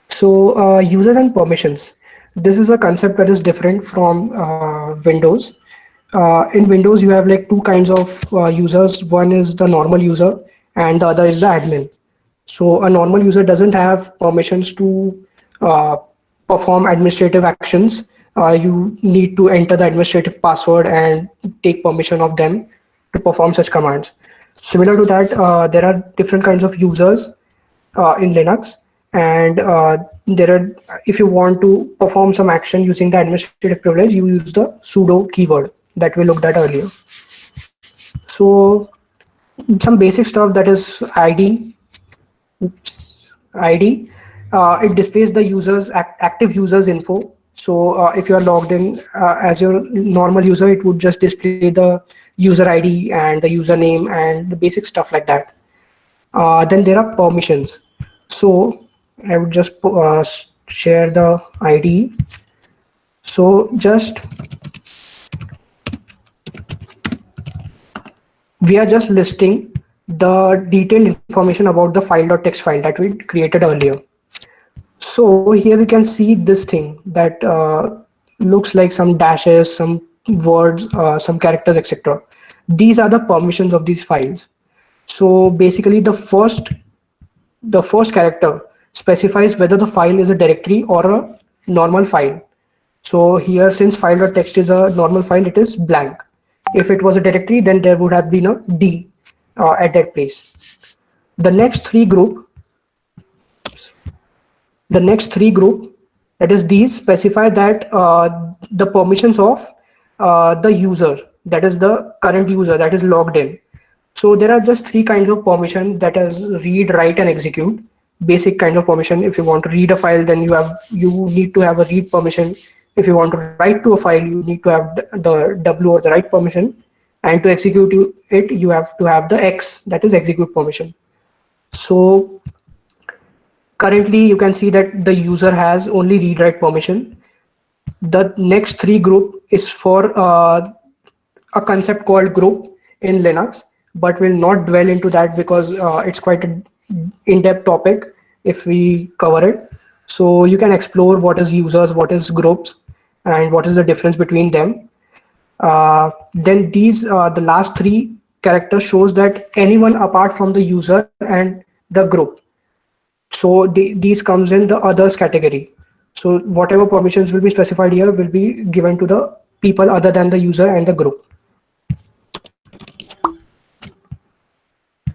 So, users and permissions. This is a concept that is different from Windows. In Windows, you have like 2 kinds of users. One is the normal user, and the other is the admin. So a normal user doesn't have permissions to perform administrative actions. You need to enter the administrative password and take permission of them to perform such commands. Similar to that, there are different kinds of users in Linux, and if you want to perform some action using the administrative privilege, you use the sudo keyword that we looked at earlier. So some basic stuff, that is ID. It displays the users active users info. So if you are logged in as your normal user, it would just display the user ID and the username and the basic stuff like that. Then there are permissions. So I would just share the ID. So just We are just listing the detailed information about the file.txt file that we created earlier. So here we can see this thing that looks like some dashes, some words, some characters, etc. These are the permissions of these files. So basically the first character specifies whether the file is a directory or a normal file. So here, since file.txt is a normal file, it is blank. If it was a directory, then there would have been a D at that place. The next three group, that is these, specify that the permissions of the user, that is the current user that is logged in. So there are just three kinds of permission, that is read, write, and execute. Basic kind of permission. If you want to read a file, then you need to have a read permission. If you want to write to a file, you need to have the W or the write permission. And to execute it, you have to have the X, that is execute permission. So currently you can see that the user has only read write permission. The next three group is for a concept called group in Linux, but we'll not dwell into that because it's quite an in-depth topic if we cover it. So you can explore what is users, what is groups, and what is the difference between them. Then the last three characters shows that anyone apart from the user and the group. So these comes in the others category. So whatever permissions will be specified here will be given to the people other than the user and the group.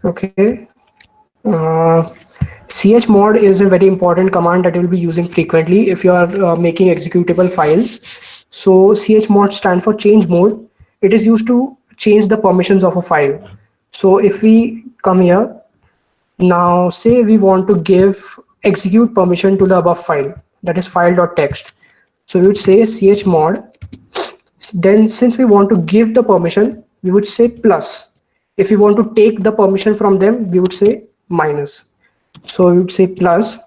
Okay. Chmod is a very important command that you will be using frequently if you are making executable files. So chmod stands for change mode. It is used to change the permissions of a file. So if we come here, now say we want to give execute permission to the above file, that is file.txt. So we would say chmod. Then since we want to give the permission, we would say plus. If we want to take the permission from them, we would say minus. So we would say plus.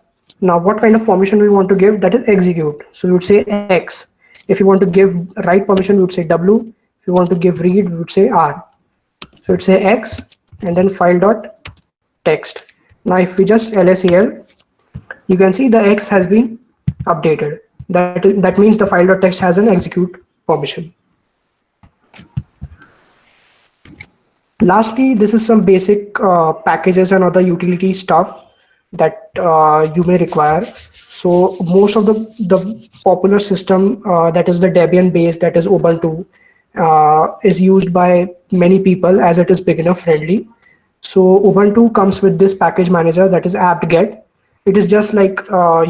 Now what kind of permission we want to give? That is execute. So we would say X. If you want to give write permission, we would say W. If you want to give read, we would say R. So it's say X and then file.txt. Now if we just lsal, you can see the X has been updated. That means the file.txt has an execute permission. Lastly, this is some basic packages and other utility stuff that you may require. So most of the popular system that is the Debian base, that is Ubuntu, is used by many people as it is beginner friendly. So Ubuntu comes with this package manager, that is apt-get. It is just like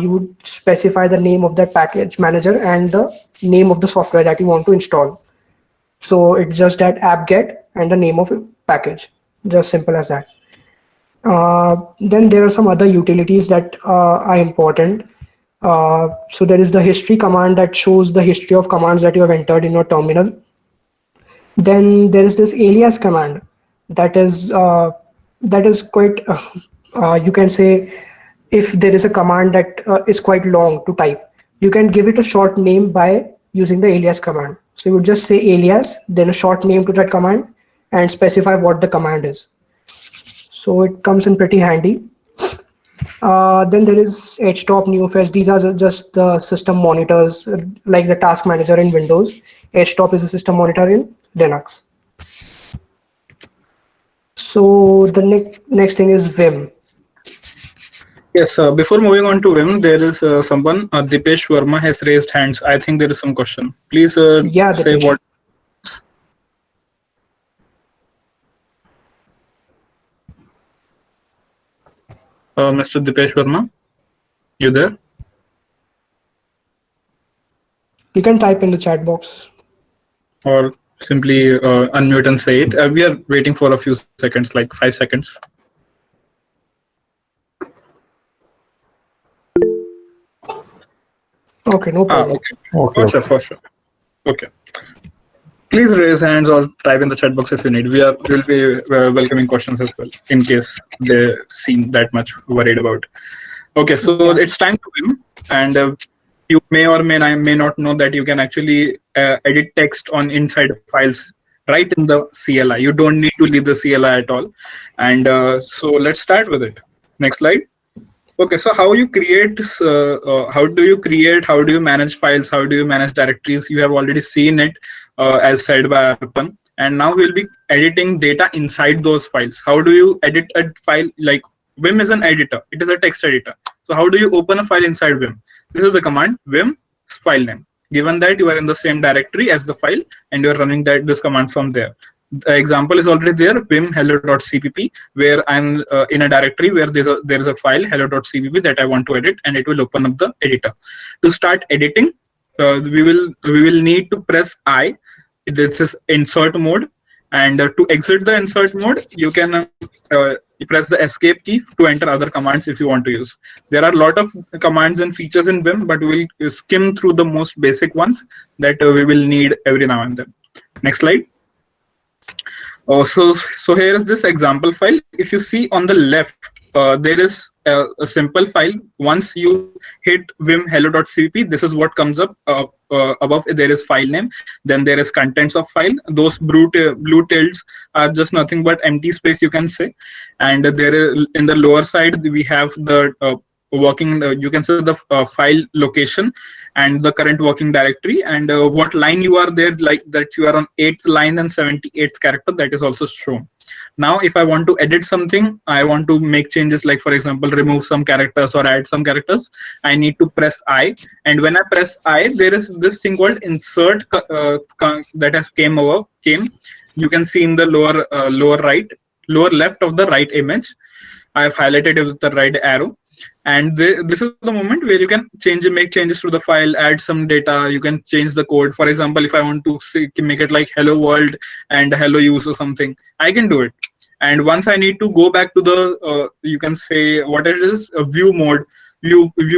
you would specify the name of that package manager and the name of the software that you want to install. So it's just that apt-get and the name of a package, just simple as that. Then there are some other utilities that are important. So there is the history command that shows the history of commands that you have entered in your terminal. Then there is this alias command that is quite, you can say, if there is a command that is quite long to type, you can give it a short name by using the alias command. So you would just say alias, then a short name to that command and specify what the command is. So it comes in pretty handy. Then there is htop, NeoFetch. These are just the system monitors, like the task manager in Windows. htop is a system monitor in Linux. So the next thing is Vim. Yes, before moving on to Vim, there is someone, Dipesh Verma has raised hands. I think there is some question. Please Yeah, say Dipesh. what. Mr. Dipesh Verma, you there? You can type in the chat box. Or simply unmute and say it. We are waiting for a few seconds, like 5 seconds. Okay, no problem. Okay. For sure. Okay. Please raise hands or type in the chat box if you need. We'll be welcoming questions as well, in case they seem that much worried about. Okay, so it's time to Vim, and you may or may not know that you can actually edit text on inside files right in the CLI. You don't need to leave the CLI at all. And so let's start with it. Next slide. Okay, so how you create, how do you create, how do you manage files, how do you manage directories? You have already seen it as said by Arpan. And now we'll be editing data inside those files. How do you edit a file? Like Vim is an editor, it is a text editor. So how do you open a file inside Vim? This is the command Vim file name. Given that you are in the same directory as the file and you're running this command from there. The example is already there, vim hello.cpp, where I'm in a directory where there is a file hello.cpp that I want to edit, and it will open up the editor. To start editing, we will need to press I. This is insert mode, and to exit the insert mode, you can press the escape key to enter other commands if you want to use. There are a lot of commands and features in Vim, but we'll skim through the most basic ones that we will need every now and then. Next slide. So here is this example file. If you see on the left, there is a simple file. Once you hit vim hello.cpp, this is what comes up above. There is file name, then there is contents of file. Those blue tildes are just nothing but empty space, you can say. And there is, in the lower side, we have the working, you can say the file location and the current working directory, and what line you are there, like that you are on 8th line and 78th character, that is also shown. Now if I want to edit something, I want to make changes, like for example remove some characters or add some characters, I need to press I, and when I press I, there is this thing called insert that has came. You can see in the lower left of the right image. I have highlighted it with the right arrow. And this is the moment where you can make changes to the file, add some data, you can change the code. For example, if I want to make it like hello world and hello use or something, I can do it. And once I need to go back to the, you can say what it is, a view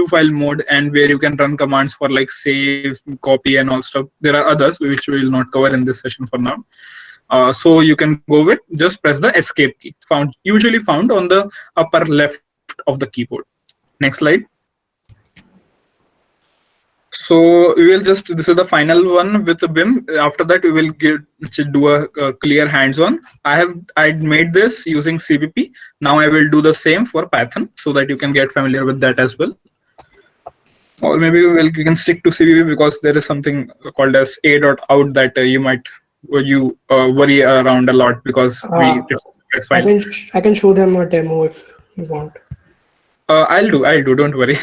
file mode, and where you can run commands for like save, copy and all stuff. There are others which we will not cover in this session for now. So you can go with, just press the escape key, usually found on the upper left of the keyboard. Next slide. So we will this is the final one with the Vim. After that, we will do a clear hands-on. I made this using CPP. Now I will do the same for Python so that you can get familiar with that as well. Or maybe you can stick to CPP because there is something called as a.out that you might worry around a lot because it's fine. I can show them a demo if you want. I'll do. Don't worry.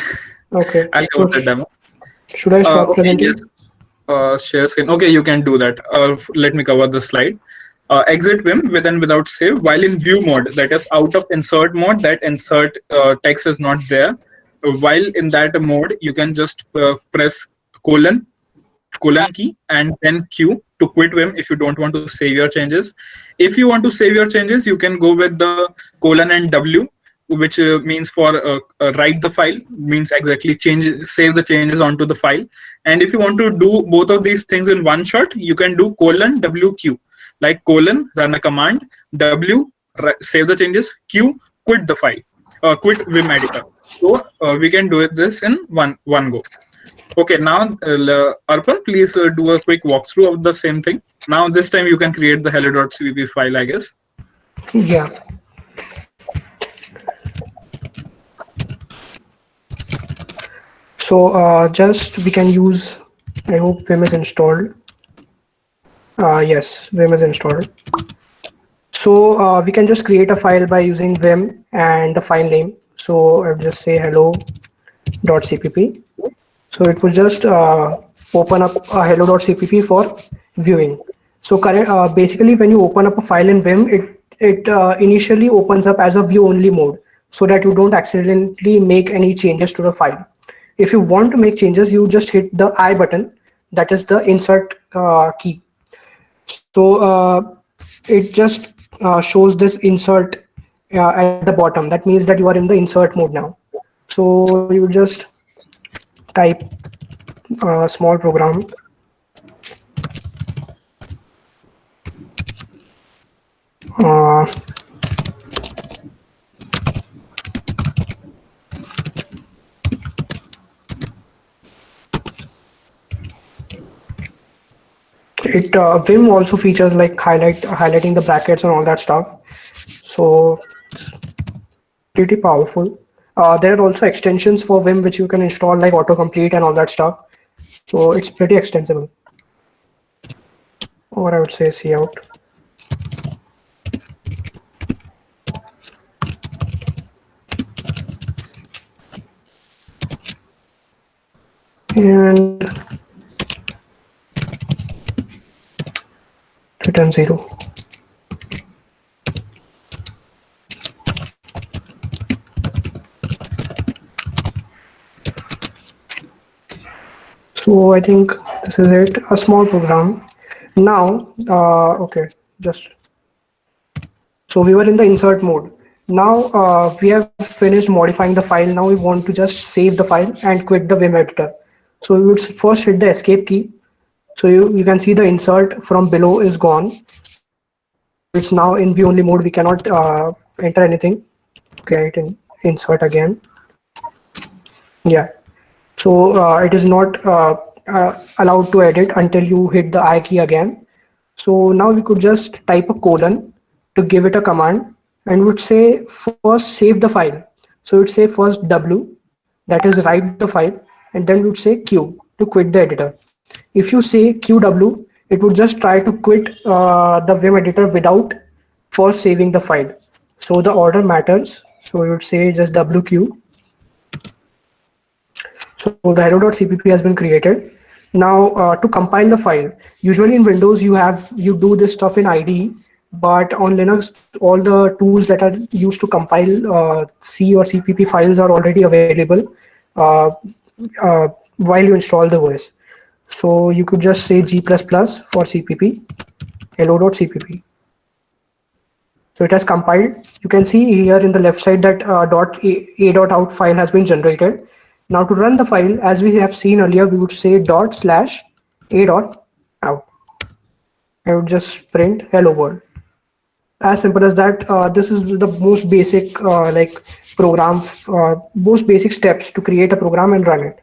Okay. I'll cover the demo. Should I stop presenting? Yes. Share screen. Okay, you can do that. Let me cover the slide. Exit Vim with and without save. While in view mode, that is out of insert mode, that insert text is not there. While in that mode, you can just press colon key and then Q to quit Vim if you don't want to save your changes. If you want to save your changes, you can go with the colon and W, which means for write the file, means exactly save the changes onto the file. And if you want to do both of these things in one shot, you can do colon WQ, like colon run a command, W save the changes, Q quit the file, quit Vim editor. So we can do this in one go. Okay, now Arpan, please do a quick walkthrough of the same thing. Now this time you can create the hello.cpp file, I guess. Yeah. So just we can use, I hope Vim is installed. Yes, Vim is installed. So we can just create a file by using Vim and the file name. So I'll just say hello.cpp. So it will just open up a hello.cpp for viewing. So basically when you open up a file in Vim, it initially opens up as a view only mode so that you don't accidentally make any changes to the file. If you want to make changes, you just hit the I button, that is the insert key. So it just shows this insert at the bottom. That means that you are in the insert mode now. So you just type a small program. It Vim also features like highlighting the brackets and all that stuff. So pretty powerful. There are also extensions for Vim which you can install like autocomplete and all that stuff. So it's pretty extensible. Or I would say see out. And return 0. So I think this is it, a small program. Now, okay, just so we were in the insert mode. Now we have finished modifying the file. Now we want to just save the file and quit the Vim editor. So we would first hit the escape key. So you can see the insert from below is gone. It's now in view only mode. We cannot enter anything. Okay, I can insert again. Yeah. So it is not allowed to edit until you hit the I key again. So now we could just type a colon to give it a command and would say first save the file. So it would say first W, that is write the file, and then we would say Q to quit the editor. If you say QW, it would just try to quit the Vim editor without first saving the file. So the order matters. So we would say just WQ. So the hello.cpp has been created. Now to compile the file, usually in Windows you do this stuff in IDE, but on Linux all the tools that are used to compile C or CPP files are already available while you install the OS. So you could just say G++ for CPP, hello.cpp. So it has compiled. You can see here in the left side that .a.out file has been generated. Now to run the file, as we have seen earlier, we would say ./a.out. I would just print hello world. As simple as that. This is the most basic most basic steps to create a program and run it.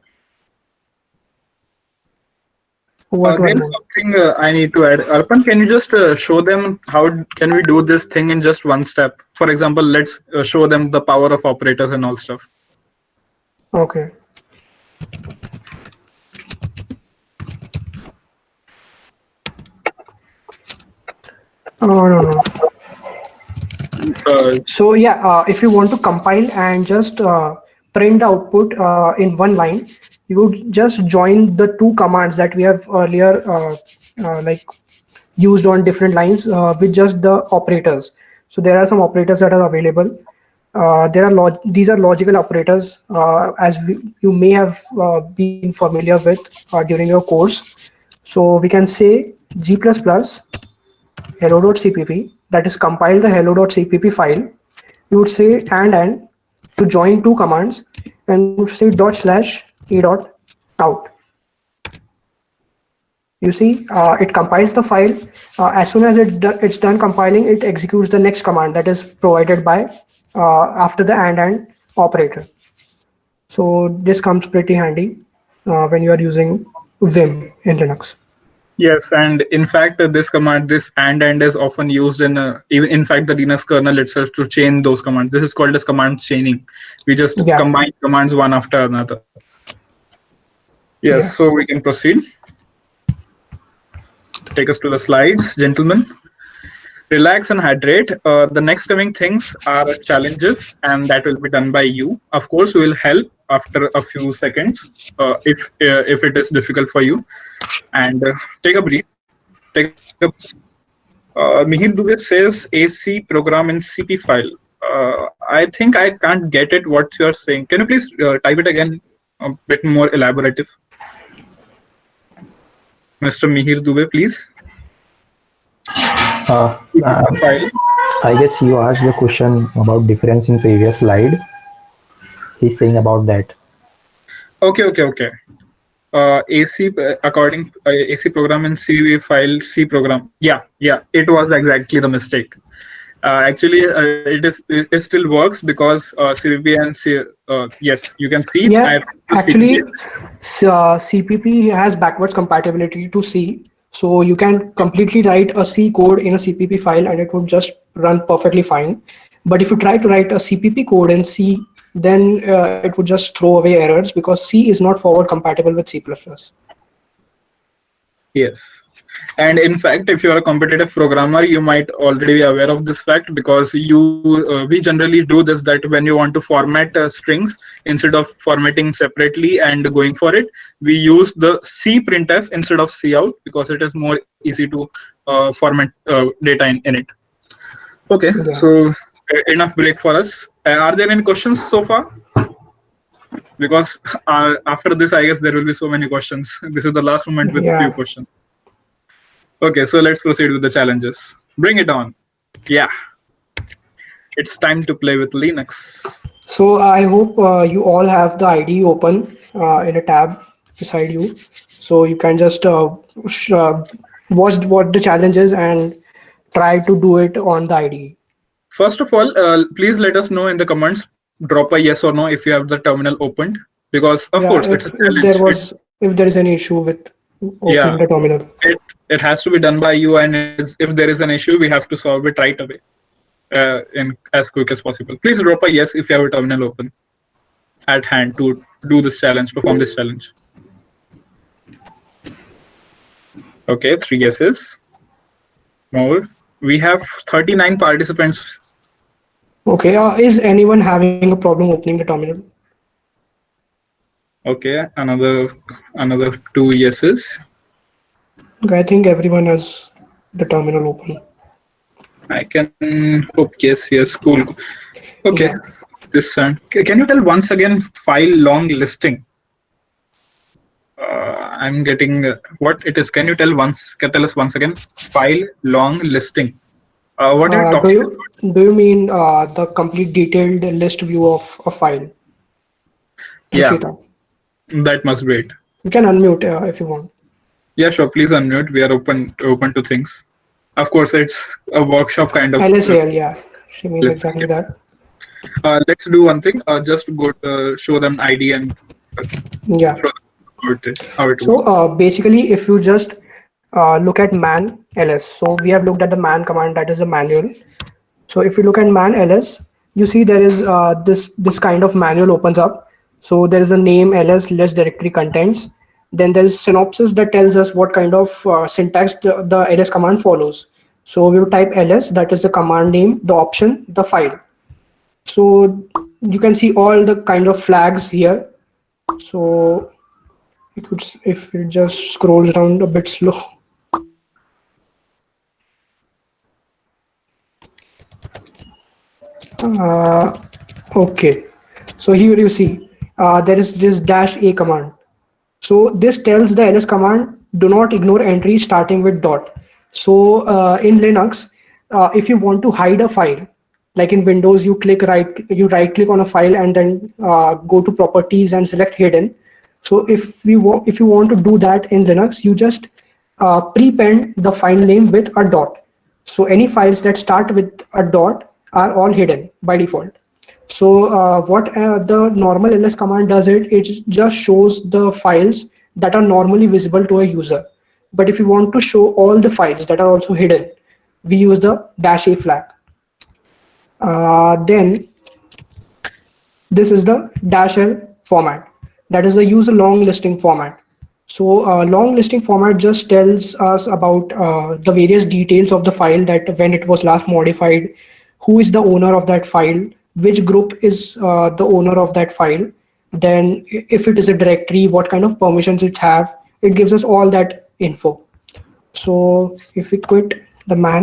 There's something I need to add. Arpan, can you just show them how can we do this thing in just one step? For example, let's show them the power of operators and all stuff. Okay. No. So yeah, if you want to compile and just print the output in one line, you would just join the two commands that we have earlier used on different lines with just the operators. So there are some operators that are available. These are logical operators, as you may have been familiar with during your course. So we can say G++ hello.cpp, that is compile the hello.cpp file. You would say and to join two commands, and you would say ./a.out. You see, it compiles the file. As soon as it's done compiling, it executes the next command that is provided by after the and operator. So this comes pretty handy when you are using Vim in Linux. Yes, and in fact, this command, this and is often used in even in fact the Linux kernel itself to chain those commands. This is called as command chaining. We just combine commands one after another. Yes, so we can proceed. Take us to the slides, gentlemen. Relax and hydrate. The next coming things are challenges, and that will be done by you. Of course, we will help after a few seconds if it is difficult for you. And take a breath. Mihir Dubey says AC program in CP file. I think I can't get it. What you are saying? Can you please type it again, a bit more elaborative, Mr. Mihir Dubey, please. I guess you asked the question about difference in previous slide. He's saying about that. Okay. AC according AC program in CV file C program. Yeah. It was exactly the mistake. Actually, it still works because CVP and C. Yes, you can see. Yeah, actually, CPP has backwards compatibility to C. So you can completely write a C code in a CPP file and it would just run perfectly fine. But if you try to write a CPP code in C, then it would just throw away errors because C is not forward compatible with C++. Yes. And in fact, if you're a competitive programmer, you might already be aware of this fact, because we generally do this, that when you want to format strings, instead of formatting separately and going for it, we use the C printf instead of cout, because it is more easy to format data in it. Okay, Yeah. so enough break for us. Are there any questions so far? Because after this, I guess there will be so many questions. This is the last moment with few Yeah. questions. Okay, so let's proceed with the challenges. Bring it on. Yeah, it's time to play with Linux. So I hope you all have the IDE open in a tab beside you. So you can just watch what the challenge is and try to do it on the IDE. First of all, please let us know in the comments. Drop a yes or no if you have the terminal opened, because of Yeah, course it's a there challenge. was if there is any issue with opening Yeah, the terminal. it has to be done by you, and if there is an issue, we have to solve it right away, in as quick as possible. Please drop a yes if you have a terminal open at hand to do this challenge, perform this challenge. Okay, 3 yeses. More. We have 39 participants. Okay, is anyone having a problem opening the terminal? Okay, another 2 yeses. Okay, I think everyone has the terminal open. I can. Oh, yes, cool. Okay, Yeah. this one. Can you tell once again file long listing? I'm getting what it is. Can you tell us once again? File long listing. What are you Do talking you mean the complete detailed list view of a file? Yeah, Trishita, that must be it. you can unmute if you want. Yeah, sure. Please unmute. We are open to things. Of course, it's a workshop kind of. LSAL, yeah, she means Let's exactly that. yes. Let's do one thing. Just go show them ID and Yeah. show them how it So works. basically, if you just look at man ls, so we have looked at the man command, that is a manual. So if you look at man ls, you see there is this kind of manual opens up. So there is a name ls list directory contents. Then there is synopsis that tells us what kind of syntax the ls command follows. So we will type ls, that is the command name, the option, the file. So you can see all the kind of flags here. So it could, if it just scrolls down a bit slow. Okay, so here you see there is this -a command. So this tells the ls command, do not ignore entries starting with dot. So in Linux, if you want to hide a file, like in Windows, you right click on a file and then go to properties and select hidden. So if you want to do that in Linux, you just prepend the file name with a dot. So any files that start with a dot are all hidden by default. So what the normal ls command does, it just shows the files that are normally visible to a user. But if you want to show all the files that are also hidden, we use the -a flag. Then this is the -l format. That is the user long listing format. So long listing format just tells us about the various details of the file, that when it was last modified, who is the owner of that file, which group is the owner of that file, then if it is a directory, what kind of permissions it have. It gives us all that info. So if we quit the man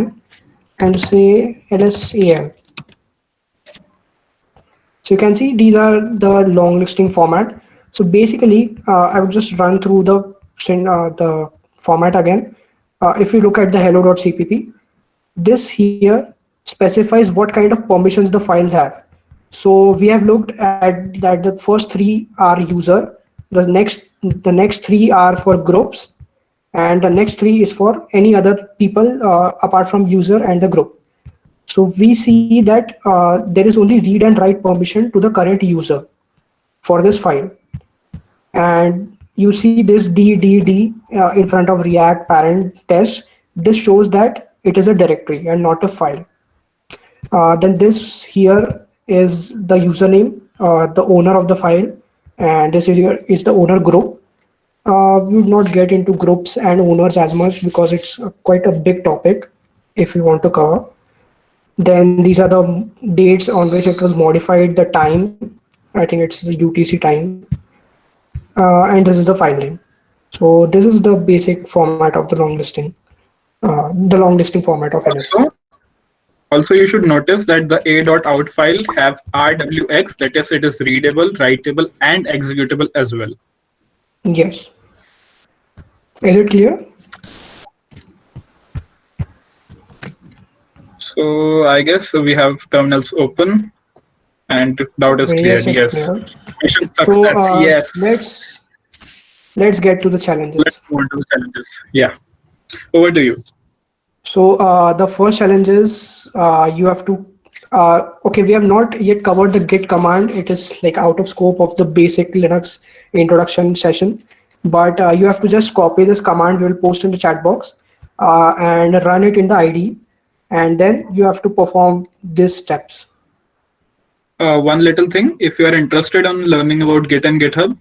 and say lsal, so you can see these are the long listing format. So basically, I would just run through the format again. If you look at the hello.cpp, this here specifies what kind of permissions the files have. So we have looked at that the first three are user, the next three are for groups, and the next three is for any other people apart from user and the group. So we see that there is only read and write permission to the current user for this file. And you see this DDD in front of React parent test. This shows that it is a directory and not a file. Then this here is the username, the owner of the file, and this is here is the owner group. We would not get into groups and owners as much because it's quite a big topic if we want to cover. Then these are the dates on which it was modified, the time. I think it's the UTC time, and this is the file name. So this is the basic format of the long listing format of NS. Also, you should notice that the a.out file have RWX, that is, it is readable, writable, and executable as well. Yes. Is it clear? So I guess we have terminals open and doubt is clear. Yes, it's Yes. clear. Mission So success. Yes. let's get to the Let's challenges. move on to the challenges. Yeah. Over to you. So the first challenge is you have to okay, we have not yet covered the git command. It is like out of scope of the basic Linux introduction session, but you have to just copy this command. We will post in the chat box and run it in the IDE, and then you have to perform these steps. One little thing, if you are interested in learning about Git and GitHub,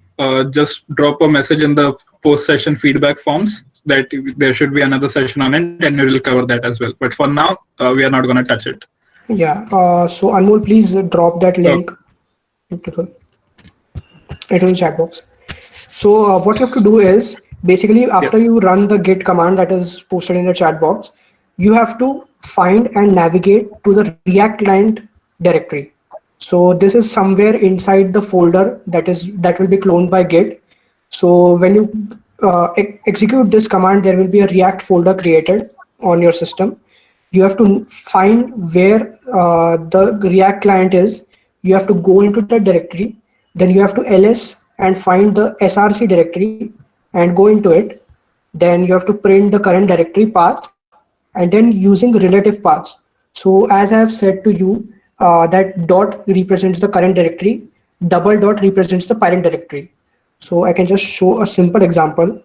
just drop a message in the post-session feedback forms that there should be another session on it, and we will cover that as well. But for now, we are not going to touch it. Yeah. So Anmol, please drop that link into the chat box. So what you have to do is basically after you run the git command that is posted in the chat box, you have to find and navigate to the React client directory. So this is somewhere inside the folder that will be cloned by Git. So when you execute this command, there will be a React folder created on your system. You have to find where the React client is. You have to go into the directory. Then you have to ls and find the src directory and go into it. Then you have to print the current directory path and then using relative paths. So as I have said to you, that dot represents the current directory, double dot represents the parent directory. So I can just show a simple example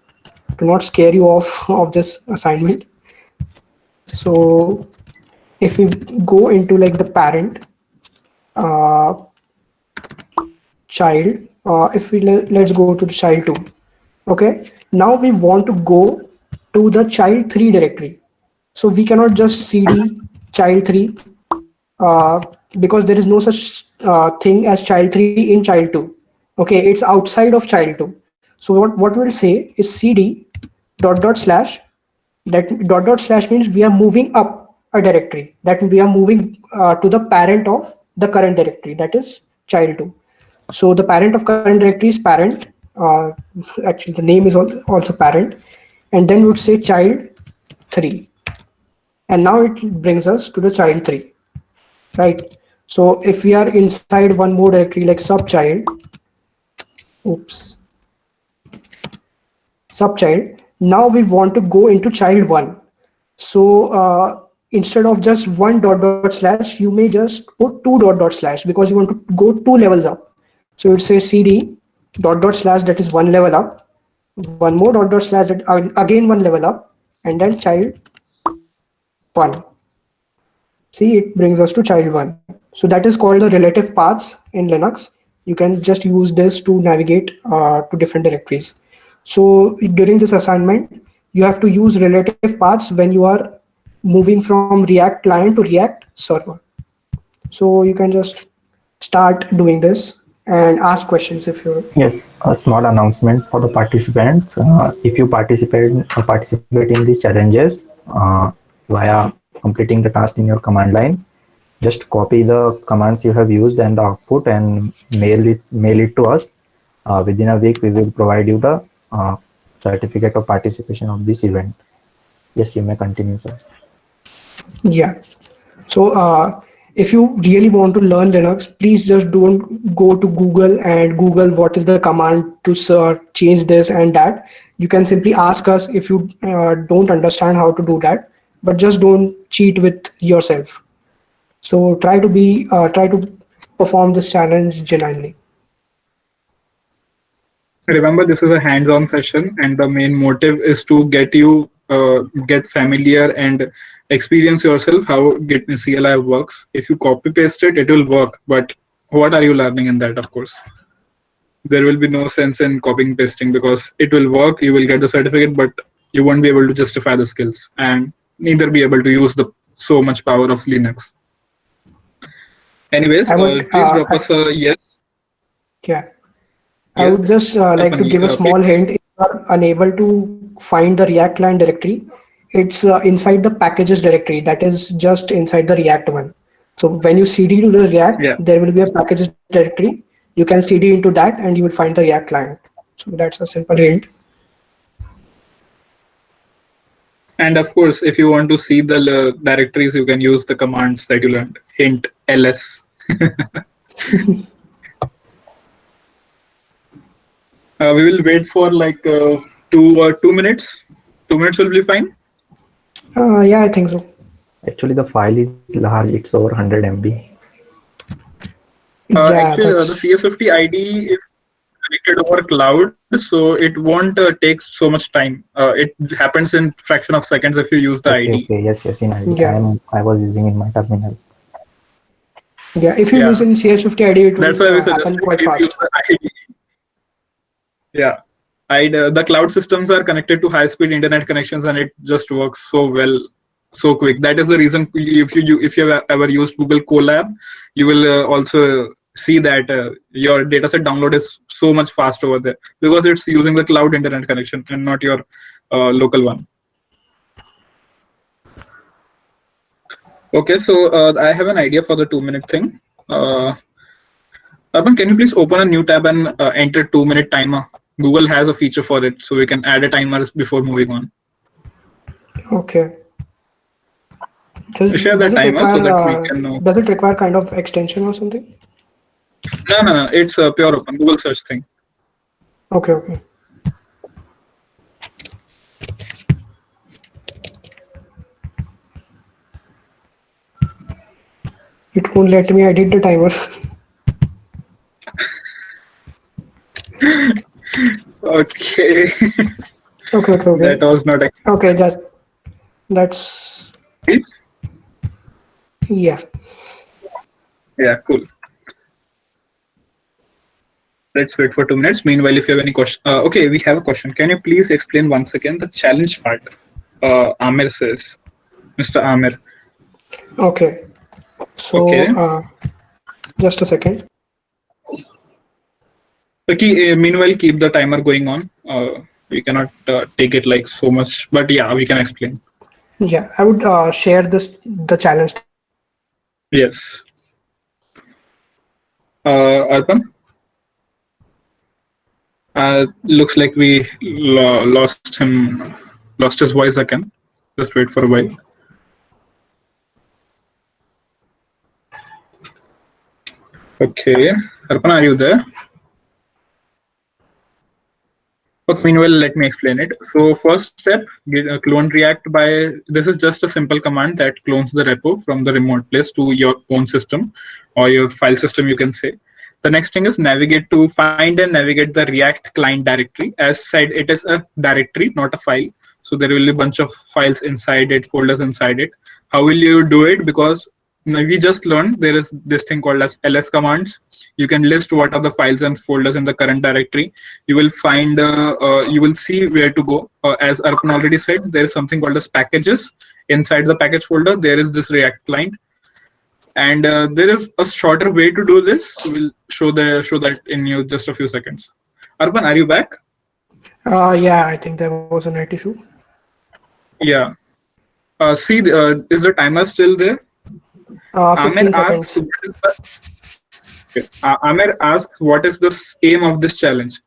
to not scare you off of this assignment. So if we go into like the parent child, if we let's go to the child 2. Okay, now we want to go to the child 3 directory. So we cannot just cd child 3 because there is no such thing as child 3 in child 2. Okay, it's outside of child 2. So what we'll say is cd dot dot slash. That dot dot slash means we are moving up a directory, that we are moving to the parent of the current directory, that is child 2. So the parent of current directory is parent. Actually, the name is also parent, and then we would say child 3, and now it brings us to the child 3, right? So if we are inside one more directory like subchild, subchild, now we want to go into child 1. So instead of just one dot dot slash, you may just put two dot dot slash because you want to go 2 levels up. So it says cd dot dot slash, that is 1 level up, one more dot dot slash, that again 1 level up, and then child 1. See, it brings us to child 1. So that is called the relative paths in Linux. You can just use this to navigate to different directories. So during this assignment, you have to use relative paths when you are moving from React client to React server. So you can just start doing this and ask questions if you're... Yes, a small announcement for the participants. If you participate in these challenges via completing the task in your command line, just copy the commands you have used and the output and mail it to us. Within a week, we will provide you the certificate of participation of this event. Yes, you may continue, sir. Yeah. So if you really want to learn Linux, please just don't go to Google and Google what is the command to change this and that. You can simply ask us if you don't understand how to do that, but just don't cheat with yourself. So try to perform this challenge genuinely. Remember, this is a hands-on session, and the main motive is to get you get familiar and experience yourself how Git CLI works. If you copy paste it, it will work. But what are you learning in that? Of course, there will be no sense in copying pasting because it will work. You will get the certificate, but you won't be able to justify the skills and neither be able to use the so much power of Linux. Anyways, I would, please drop us a yes. yeah, I would Yes. just like to give a small hint. If you are unable to find the React client directory, it's inside the packages directory that is just inside the React one. So when you cd to the React, Yeah. there will be a packages directory. You can cd into that and you will find the React client. So that's a simple hint. And of course, if you want to see the directories, you can use the commands that you learned. Hint ls. We will wait for like 2 minutes. 2 minutes will be fine. Yeah, I think so. Actually, the file is large. It's over 100 MB. Yeah, Actually, the that's CSFT ID is connected over cloud, so it won't take so much time. It happens in fraction of seconds if you use the Okay, ID. okay. Yes, yes. In ID. Yeah. I was using in my terminal. yeah. If you Yeah. use in CS50 ID, it That's will why we happen suggested quite please use fast. the ID. Yeah. The cloud systems are connected to high-speed internet connections, and it just works so well, so quick. That is the reason if you have ever used Google Colab, you will also see that your dataset download is so much fast over there because it's using the cloud internet connection and not your local one. Okay, so I have an idea for the 2-minute thing. Urban, can you please open a new tab and enter 2-minute timer? Google has a feature for it, so we can add a timer before moving on. Okay. Share that timer so that we can know. Does it require kind of extension or something? No. It's a pure open Google search thing. Okay, okay. It won't let me edit the timer. Okay. Okay. That was not Okay, that's expected. yeah. Yeah, cool. Let's wait for 2 minutes. Meanwhile, if you have any question, okay, we have a question. Can you please explain once again the challenge part? Amir says, Mr. Amir. Okay. So Okay. Just a second. Okay. Meanwhile, keep the timer going on. We cannot take it like so much, but yeah, we can explain. Yeah, I would share the challenge. Yes. Arpan? Looks like we lost his voice again. Just wait for a while. Okay. Arpan, are you there? Okay, meanwhile, let me explain it. So first step, clone React by, this is just a simple command that clones the repo from the remote place to your own system or your file system, you can say. The next thing is navigate to find and navigate the React client directory. As said, it is a directory, not a file. So there will be a bunch of files inside it, folders inside it. How will you do it? Because we just learned there is this thing called as ls commands. You can list what are the files and folders in the current directory. You will find, you will see where to go. As Arpan already said, there is something called as packages. Inside the package folder, there is this React client. And there is a shorter way to do this. We'll show that in you just a few seconds. Arpan, are you back? Yeah, I think there was a net issue. Yeah. See, is the timer still there? 15 asks, seconds. Amir asks, what is the aim of this challenge?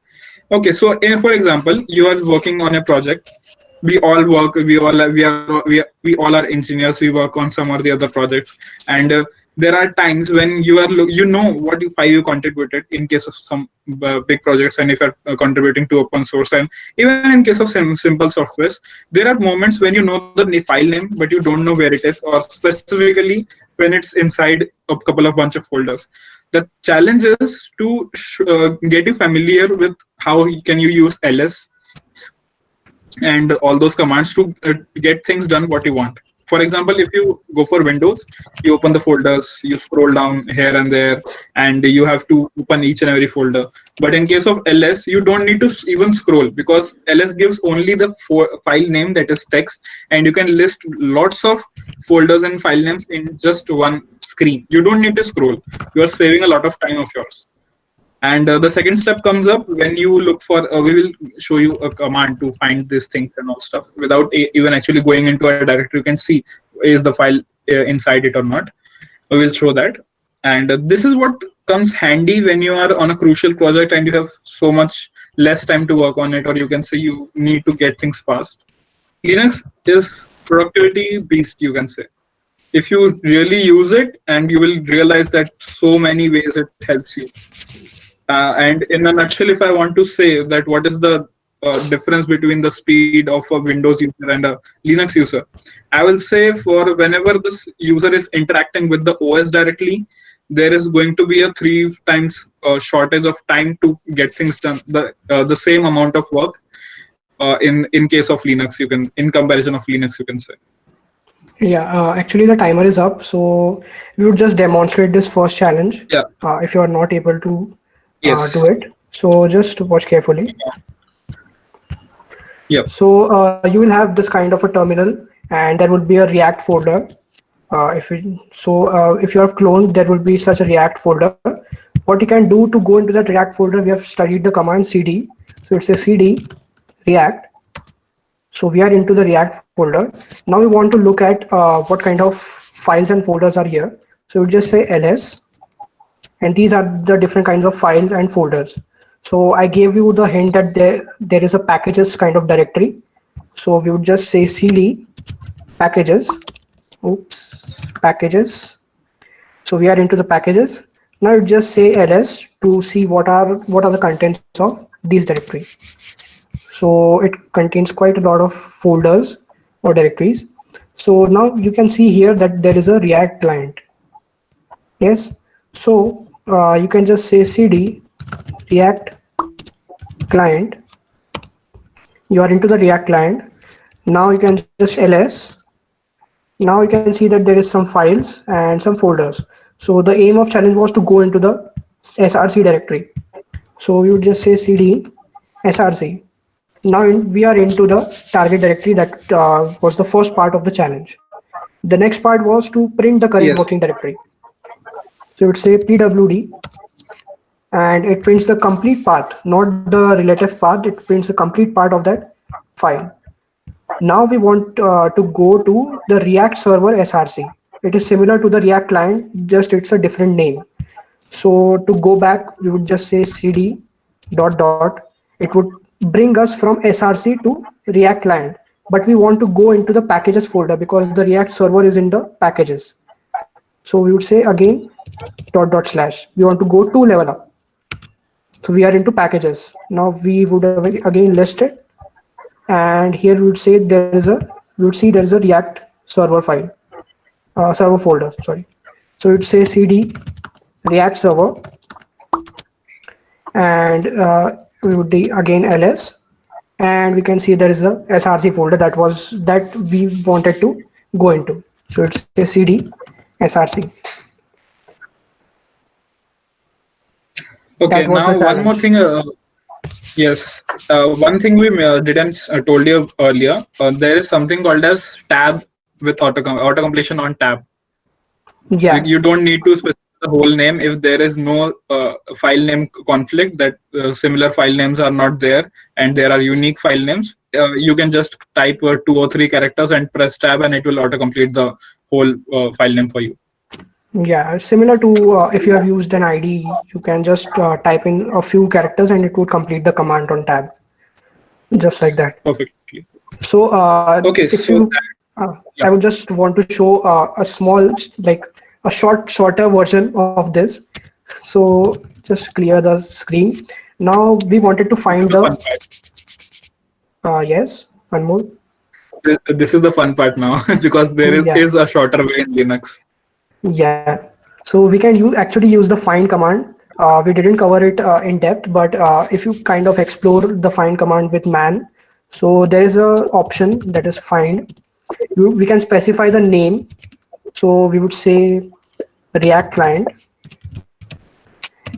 Okay, so for example, you are working on a project. We all work. We all are engineers. We work on some or the other projects, and there are times when you are what file you contributed in case of some big projects, and if you're contributing to open source, and even in case of some simple softwares, there are moments when you know the file name but you don't know where it is, or specifically when it's inside a couple of bunch of folders. The challenge is to get you familiar with how can you use ls and all those commands to get things done what you want. For example, if you go for Windows, you open the folders, you scroll down here and there, and you have to open each and every folder. But in case of ls, you don't need to even scroll, because ls gives only the file name, that is text, and you can list lots of folders and file names in just one screen. You don't need to scroll. You are saving a lot of time of yours. And the second step comes up when you look for, we will show you a command to find these things and all stuff without even actually going into a directory. You can see is the file inside it or not. We will show that. And this is what comes handy when you are on a crucial project and you have so much less time to work on it, or you can say you need to get things fast. Linux is productivity beast, you can say. If you really use it, and you will realize that so many ways it helps you. And in a nutshell, if I want to say that what is the difference between the speed of a Windows user and a Linux user, I will say for whenever this user is interacting with the OS directly, there is going to be a 3 times shortage of time to get things done, the same amount of work in case of Linux, you can, in comparison of Linux, you can say. Yeah, actually the timer is up, so we would just demonstrate this first challenge. Yeah. If you are not able to Yes. do it, so just watch carefully. Yep. So you will have this kind of a terminal, and there would be a React folder. If you have cloned, there will be such a React folder. What you can do to go into that React folder, we have studied the command cd. So it's a cd React. So we are into the React folder. Now we want to look at what kind of files and folders are here. So we just say ls, and these are the different kinds of files and folders. So I gave you the hint that there is a packages kind of directory. So we would just say cd packages. Packages. So we are into the packages. Now you just say ls to see what are the contents of these directories. So it contains quite a lot of folders or directories. So now you can see here that there is a React client. Yes. So you can just say cd React client. You are into the React client. Now you can just ls. Now you can see that there is some files and some folders. So the aim of challenge was to go into the src directory. So you just say cd src. Now we are into the target directory. That was the first part of the challenge. The next part was to print the current working directory. So it would say pwd, and it prints the complete path, not the relative path. It prints the complete part of that file. Now we want to go to the React server src. It is similar to the React client, just it's a different name. So to go back, we would just say cd ... It would bring us from src to React client, but we want to go into the packages folder because the React server is in the packages. So we would say again ... We want to go 2 level up. So we are into packages. Now we would again list it, and here we would say there is a React server file, server folder. Sorry. So it would say cd React server, and we would do again ls, and we can see there is a src folder that we wanted to go into. So it's a cd src. Okay, now one more thing. Yes, one thing we didn't told you earlier. There is something called as tab with auto-completion on tab. Yeah. You don't need to specify the whole name if there is no file name conflict, that similar file names are not there and there are unique file names. You can just type 2 or 3 characters and press tab, and it will auto-complete the whole file name for you. Yeah, similar to if you have used an IDE, you can just type in a few characters and it would complete the command on tab, just like that. Perfectly. So okay, so I would just want to show a small, like a shorter version of this. So just clear the screen. Now we wanted to find yes, one more. This is the fun part now because there is a shorter way in Linux. Yeah. So we can actually use the find command. We didn't cover it in depth, but if you kind of explore the find command with man, so there is a option that is find. We can specify the name. So we would say React client,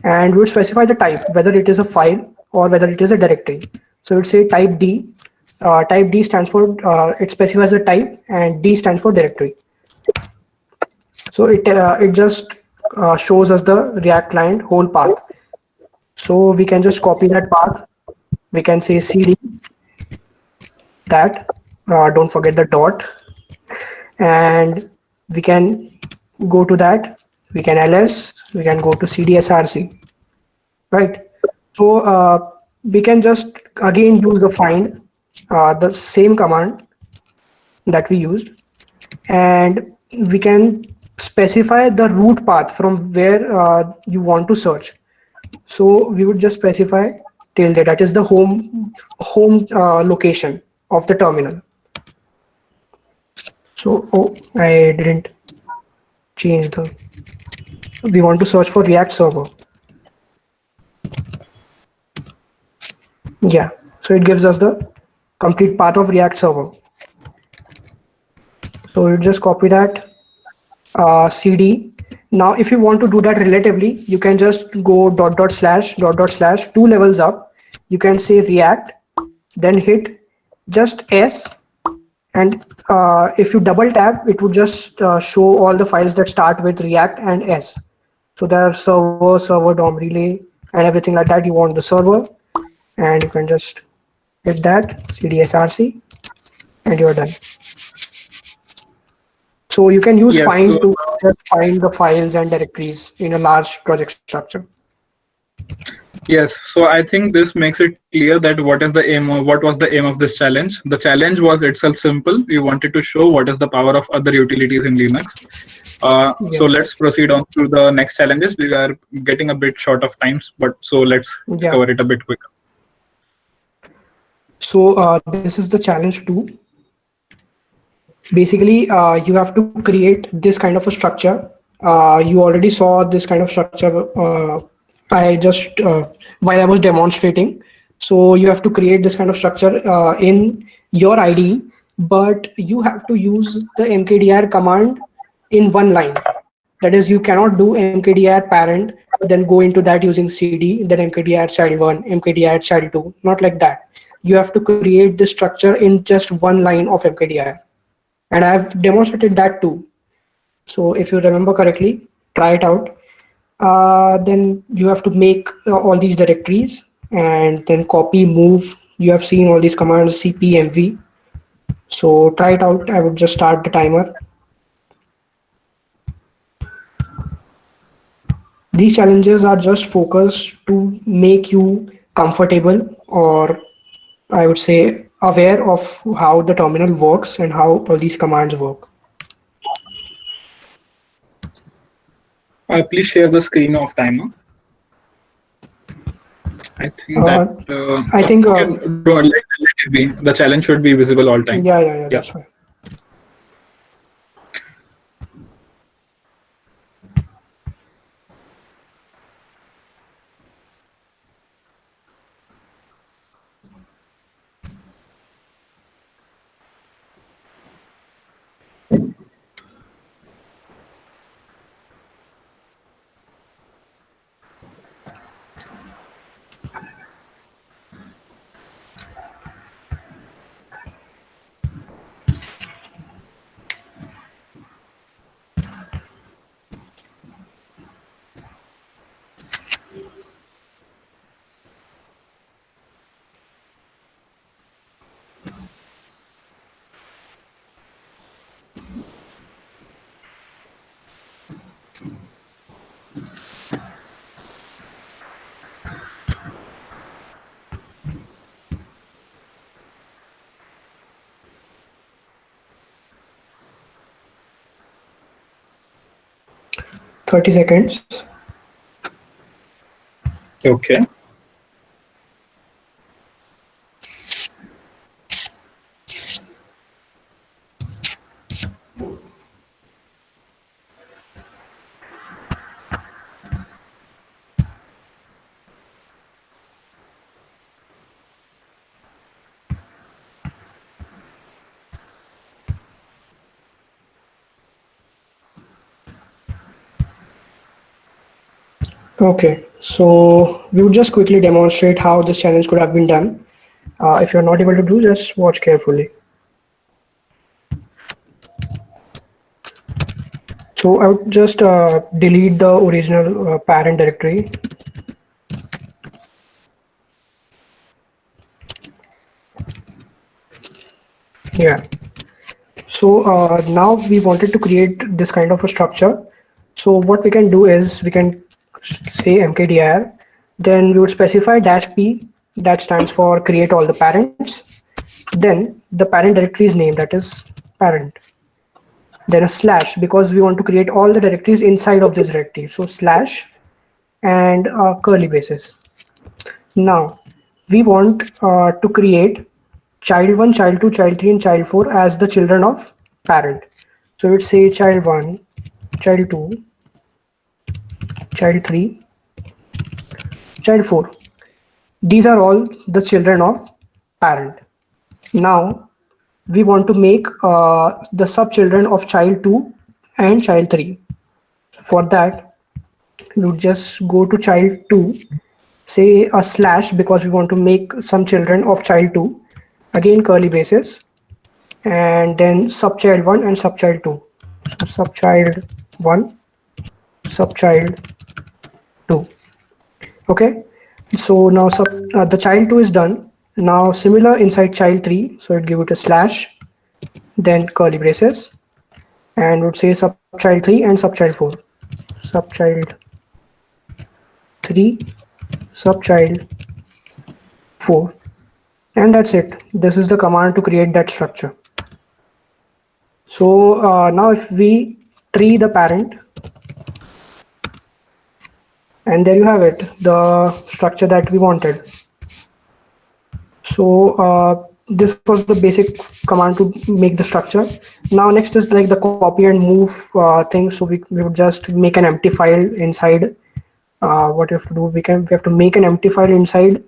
and we would specify the type, whether it is a file or whether it is a directory. So we'd say type D. Type D stands for, it specifies the type, and D stands for directory. So it just shows us the React client whole path. So we can just copy that path. We can say cd that, don't forget the dot, and we can go to that. We can ls. We can go to cdsrc, right? So we can just again use the find, the same command that we used, and we can specify the root path from where you want to search. So we would just specify tilde, that is the home location of the terminal. So I didn't change the. We want to search for React server. Yeah. So it gives us the complete path of React server. So you just copy that, cd. Now, if you want to do that relatively, you can just go dot dot slash 2 levels up. You can say React, then hit just S, and if you double tap, it would just show all the files that start with React and S. So there are server, DOM relay, and everything like that. You want the server, and you can just hit that cdsrc, and you're done. So you can use Yes. find So to just find the files and directories in a large project structure. yes, so I think this makes it clear that what was the aim of this challenge. The challenge was itself simple. We wanted to show what is the power of other utilities in Linux. So Yes. let's proceed on to the next challenges. We are getting a bit short of times, but so let's Yeah. cover it a bit quicker. So this is the challenge 2. Basically, you have to create this kind of a structure. You already saw this kind of structure. I just while I was demonstrating. So you have to create this kind of structure in your IDE, but you have to use the mkdir command in one line. That is, you cannot do mkdir parent, then go into that using cd, then mkdir child1, mkdir child2. Not like that. You have to create the structure in just one line of mkdir, and I've demonstrated that too. So if you remember correctly, try it out. Then you have to make all these directories and then copy, move. You have seen all these commands, cp, mv. So try it out. I would just start the timer. These challenges are just focused to make you comfortable, or I would say aware of how the terminal works and how all these commands work. Please share the screen of timer. I think that Uh, I think, you can let it be. The challenge should be visible all time. yeah, Yeah. that's fine. Thirty seconds. Okay. Okay, so we would just quickly demonstrate how this challenge could have been done. If you're not able to do, just watch carefully. So I would just delete the original parent directory. Yeah. So now we wanted to create this kind of a structure. So what we can do is we can say mkdir, then we would specify -p, that stands for create all the parents, then the parent directory's name, that is parent, then a slash because we want to create all the directories inside of this directory. So slash and curly braces. Now we want to create child 1, child 2, child 3, and child 4 as the children of parent. So let's say child 1, child 2, child 3, child 4. These are all the children of parent. Now we want to make the subchildren of child 2 and child 3. For that, we would just go to child 2, say a slash because we want to make some children of child 2, again curly braces, and then subchild 1 and subchild 2. So subchild 1, subchild 2. Okay, so now the child 2 is done. Now similar inside child 3, so it give it a slash, then curly braces, and would say subchild 3 and subchild 4. Subchild 3, subchild 4. And that's it. This is the command to create that structure. So now if we tree the parent, and there you have it, the structure that we wanted. So this was the basic command to make the structure. Now next is like the copy and move thing. So we would just make an empty file inside. What you have to do, we have to make an empty file inside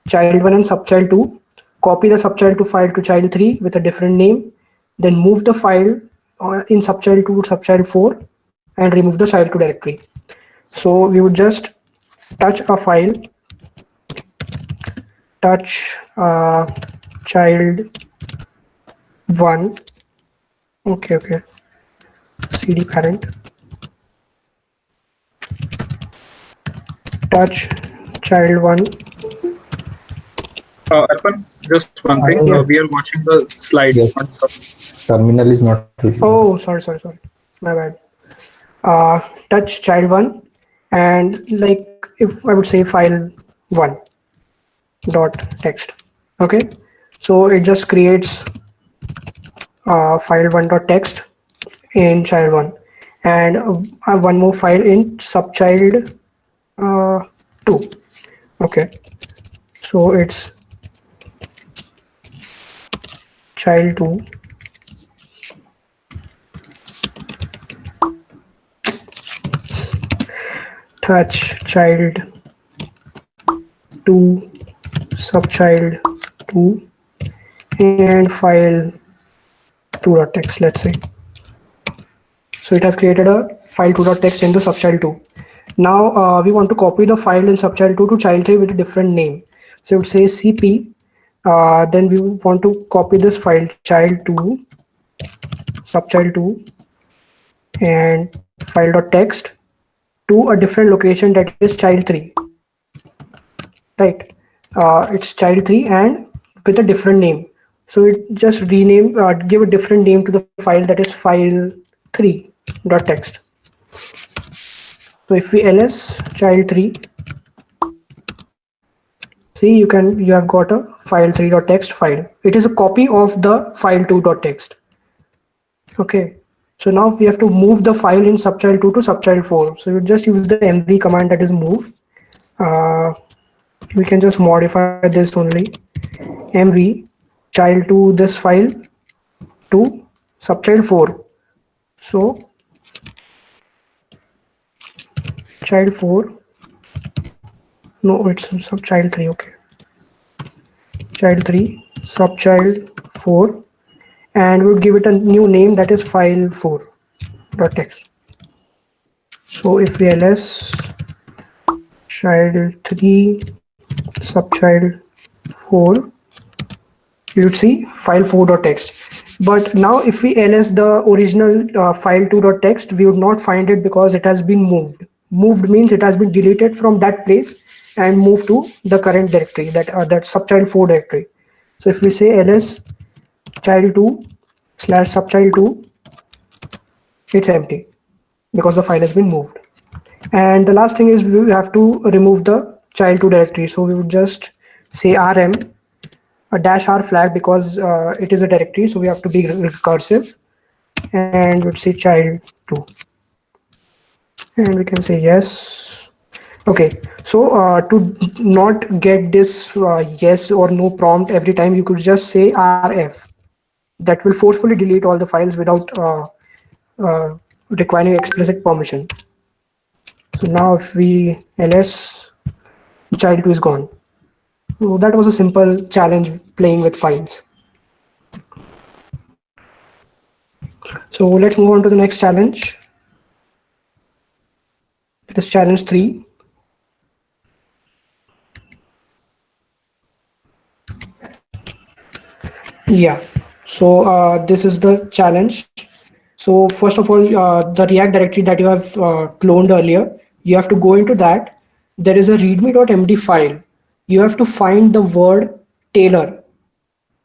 child 1 and subchild 2, copy the subchild 2 file to child 3 with a different name, then move the file in subchild 2 to subchild 4 and remove the child 2 directory. So we would just touch a file, touch child 1, okay, cd parent, touch child 1. Arpan, just one thing. Yeah. We are watching the slides. Yes. not the- Terminal is not visible. Oh, sorry, my bad. Touch child 1, and like if I would say file 1 dot text. Okay, so it just creates file 1 dot text in child 1, and one more file in subchild 2. Okay, so it's child 2 touch child 2 subchild 2 and file 2.txt, let's say. So it has created a file 2.txt in the subchild 2. Now we want to copy the file in subchild 2 to child 3 with a different name. So it would say cp, then we want to copy this file child 2 subchild 2 and file.txt to a different location, that is child 3, right? It's child 3 and with a different name. So it just rename, give a different name to the file, that is file 3.txt. So if we ls child 3, see you have got a file 3.txt file. It is a copy of the file 2.txt. Okay. So now we have to move the file in subchild 2 to subchild 4. So you just use the mv command, that is move. We can just modify this only. Mv child to this file to subchild 4. So child 4. No, it's subchild 3. Okay. Child 3 subchild 4. And we'll give it a new name, that is file 4.txt. So if we ls child 3, subchild 4, you would see file 4.txt. But now if we ls the original file 2.txt, we would not find it because it has been moved. Moved means it has been deleted from that place and moved to the current directory, that subchild 4 directory. So if we say ls child 2 slash subchild 2, it's empty because the file has been moved. And the last thing is we have to remove the child 2 directory. So we would just say rm a dash r flag because it is a directory, so we have to be recursive, and we'd say child 2, and we can say yes. Okay, so to not get this yes or no prompt every time, you could just say rf. That will forcefully delete all the files without requiring explicit permission. So now if we ls, child 2 is gone. So that was a simple challenge playing with files. So let's move on to the next challenge. It is challenge 3. Yeah, so this is the challenge. So first of all, the React directory that you have cloned earlier, you have to go into that. There is a readme.md file. You have to find the word Taylor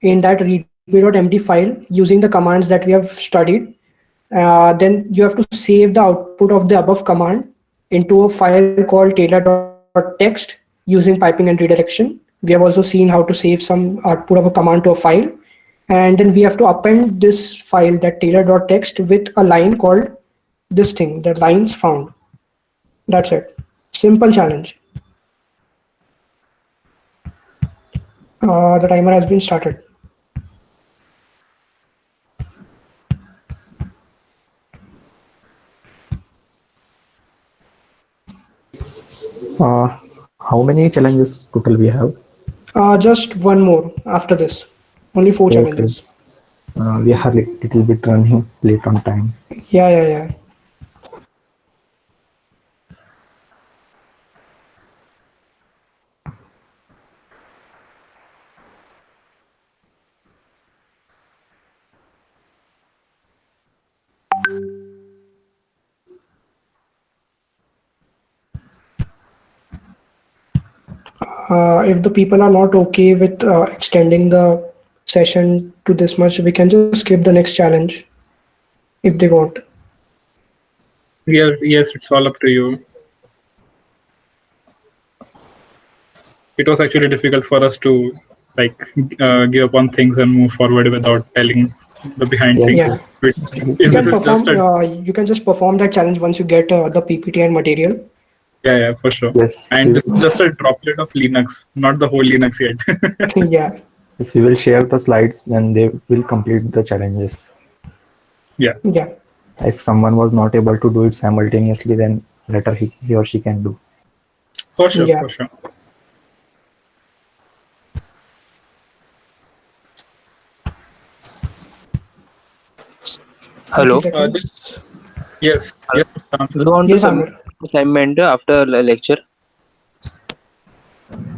in that readme.md file using the commands that we have studied. Then you have to save the output of the above command into a file called taylor.txt using piping and redirection. We have also seen how to save some output of a command to a file. And then we have to append this file, that taylor.txt, with a line called this thing, the lines found. That's it. Simple challenge. The timer has been started. How many challenges total we have? Just one more after this. Only 4 Okay. challenges. We are little bit running late on time. Yeah. If the people are not okay with extending the session to this much, we can just skip the next challenge if they want. Yes, it's all up to you. It was actually difficult for us to give up on things and move forward without telling the behind Yes. things. Yeah. If You this can is just you can just perform that challenge once you get the PPT and material. yeah, for sure. Yes. And this is just a droplet of Linux, not the whole Linux yet. Yeah. Yes, we will share the slides and they will complete the challenges. Yeah. If someone was not able to do it simultaneously, then later he or she can do. For sure. Yeah. For sure. Hello. 30 seconds. Yes. We want Yes, to submit Amir. assignment after the lecture.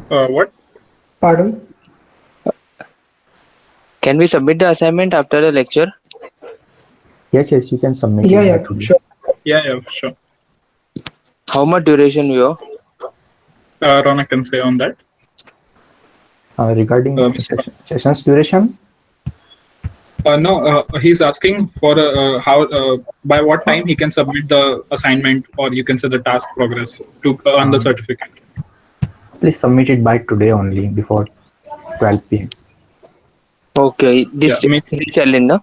What? Pardon? Can we submit the assignment after the lecture? Yes, you can submit Yeah, it. Today. sure. Yeah, for sure. How much duration we have? Ronak can say on that. Regarding Mr. session's duration, No, he's asking for how by what time he can submit the assignment, or you can say the task progress to earn the certificate. please submit it by today only before 12 p.m. Okay, this Yeah, me- three challenge, no?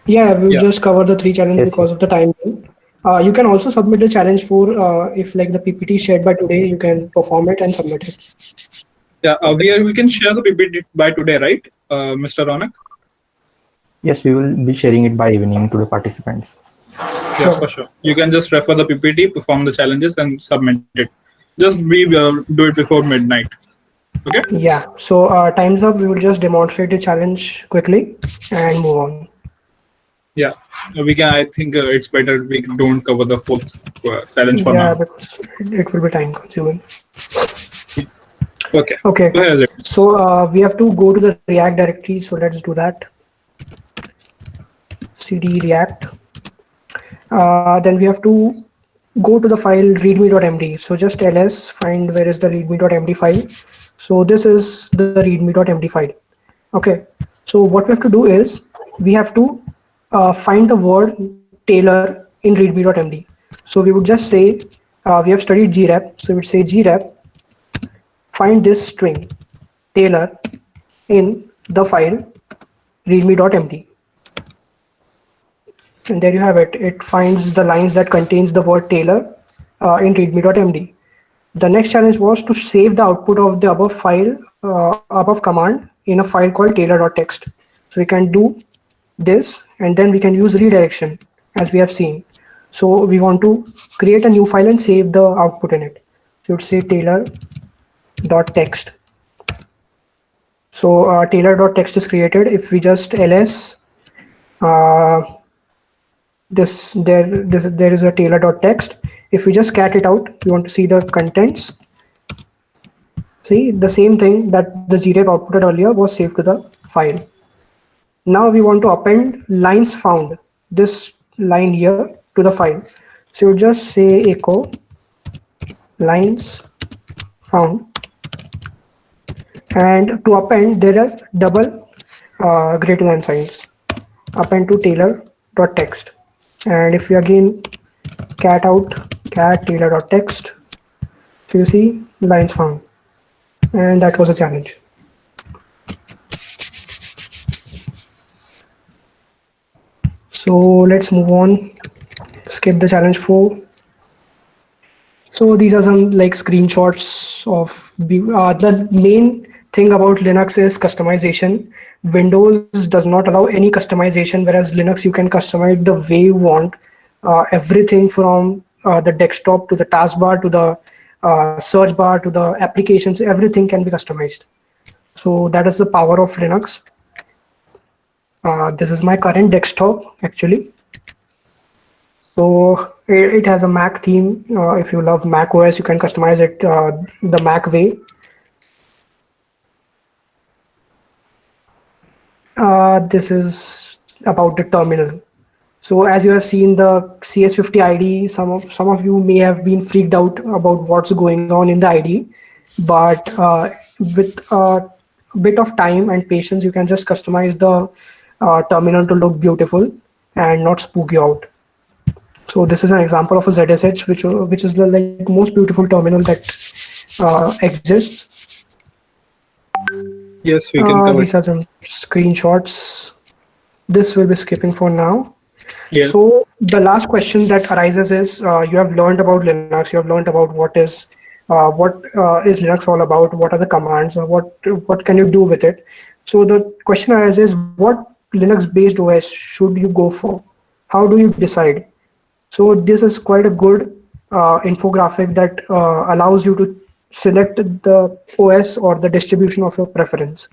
Yeah, we'll Yeah. just cover the 3 challenges Yes, because yes. of the time. You can also submit the challenge for if like the PPT shared by today, you can perform it and submit it. Yeah, we can share the PPT by today, right, Mr. Ronak? Yes, we will be sharing it by evening to the participants. Yeah, Sure. for sure. You can just refer the PPT, perform the challenges, and submit it. Just do it before midnight. Okay. Yeah. So time's up. We will just demonstrate the challenge quickly and move on. Yeah, we can. I think it's better we don't cover the whole challenge for Yeah, now. because it will be time consuming. Okay, Okay, go ahead, let's. so we have to go to the React directory. So let's do that. Cd React. Then we have to go to the file readme.md. So just ls find where is the readme.md file. So this is the readme.md file. Okay. So what we have to do is we have to find the word Taylor in readme.md. So we would just say we have studied grep. So we would say grep find this string Taylor in the file readme.md. And there you have it. It finds the lines that contains the word Taylor in readme.md. The next challenge was to save the output of the above file, above command in a file called taylor.txt. So we can do this and then we can use redirection as we have seen. So we want to create a new file and save the output in it. So you'd say taylor.txt. So taylor.txt is created. If we just ls uh, there is a taylor.txt. If we just cat it out, we want to see the contents. See, the same thing that the grep outputted earlier was saved to the file. Now we want to append lines found, this line here, to the file. So you just say echo lines found, and to append there are double greater than signs. Append to taylor.txt. And if we again cat out cat taylor.txt, so you see lines found. And that was a challenge. So let's move on. Skip the challenge 4. So these are some like screenshots of the main thing about Linux is customization. Windows does not allow any customization, whereas Linux you can customize the way you want. Everything from the desktop to the taskbar to the search bar to the applications, everything can be customized. So that is the power of Linux. This is my current desktop actually. So it has a Mac theme. If you love Mac OS, you can customize it the Mac way. This is about the terminal. So as you have seen the CS50 ID, some of you may have been freaked out about what's going on in the ID, but with a bit of time and patience, you can just customize the terminal to look beautiful and not spook you out. So this is an example of a ZSH, which is the like most beautiful terminal that exists. Yes, we can cover. These are some screenshots. This will be skipping for now. Yes. So the last question that arises is you have learned about Linux, you have learned about what is Linux all about, what are the commands, or what can you do with it. So the question arises, what Linux-based OS should you go for? How do you decide? So this is quite a good infographic that allows you to select the OS or the distribution of your preference.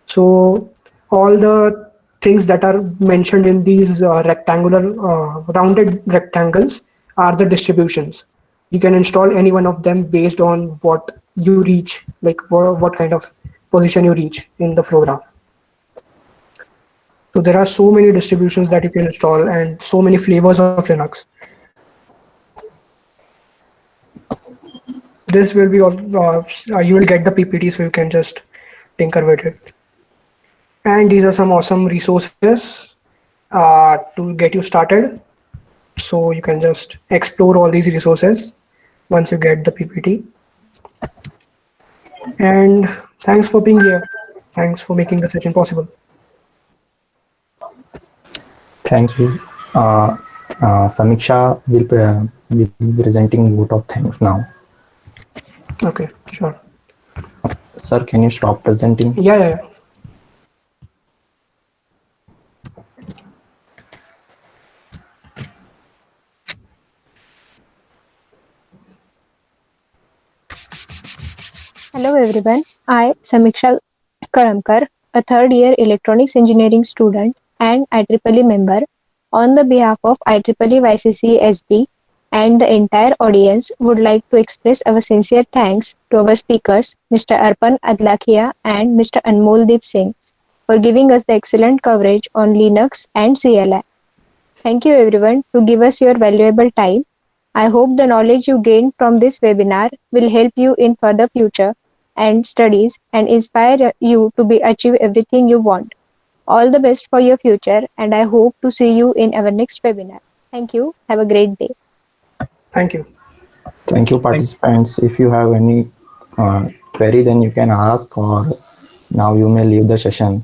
So all the things that are mentioned in these rounded rectangles are the distributions. You can install any one of them based on what you reach, like what kind of position you reach in the flow graph. So there are so many distributions that you can install and so many flavors of Linux. This will be all, you will get the PPT so you can just tinker with it. And these are some awesome resources to get you started. So you can just explore all these resources once you get the PPT. And thanks for being here. Thanks for making the session possible. Thank you. Samiksha will be presenting vote of thanks now. Okay, sure. Sir, can you stop presenting? Yeah. Hello everyone, I, Samiksha Karamkar, a third year electronics engineering student and IEEE member, On the behalf of IEEE YCC SB and the entire audience, would like to express our sincere thanks to our speakers, Mr. Arpan Adlakhia and Mr. Anmol Deep Singh, for giving us the excellent coverage on Linux and CLI. Thank you everyone to give us your valuable time. I hope the knowledge you gained from this webinar will help you in further future and studies and inspire you to achieve everything you want. All the best for your future, and I hope to see you in our next webinar. Thank you. Have a great day. Thank you. Thank you, participants. If you have any query, then you can ask, or now you may leave the session.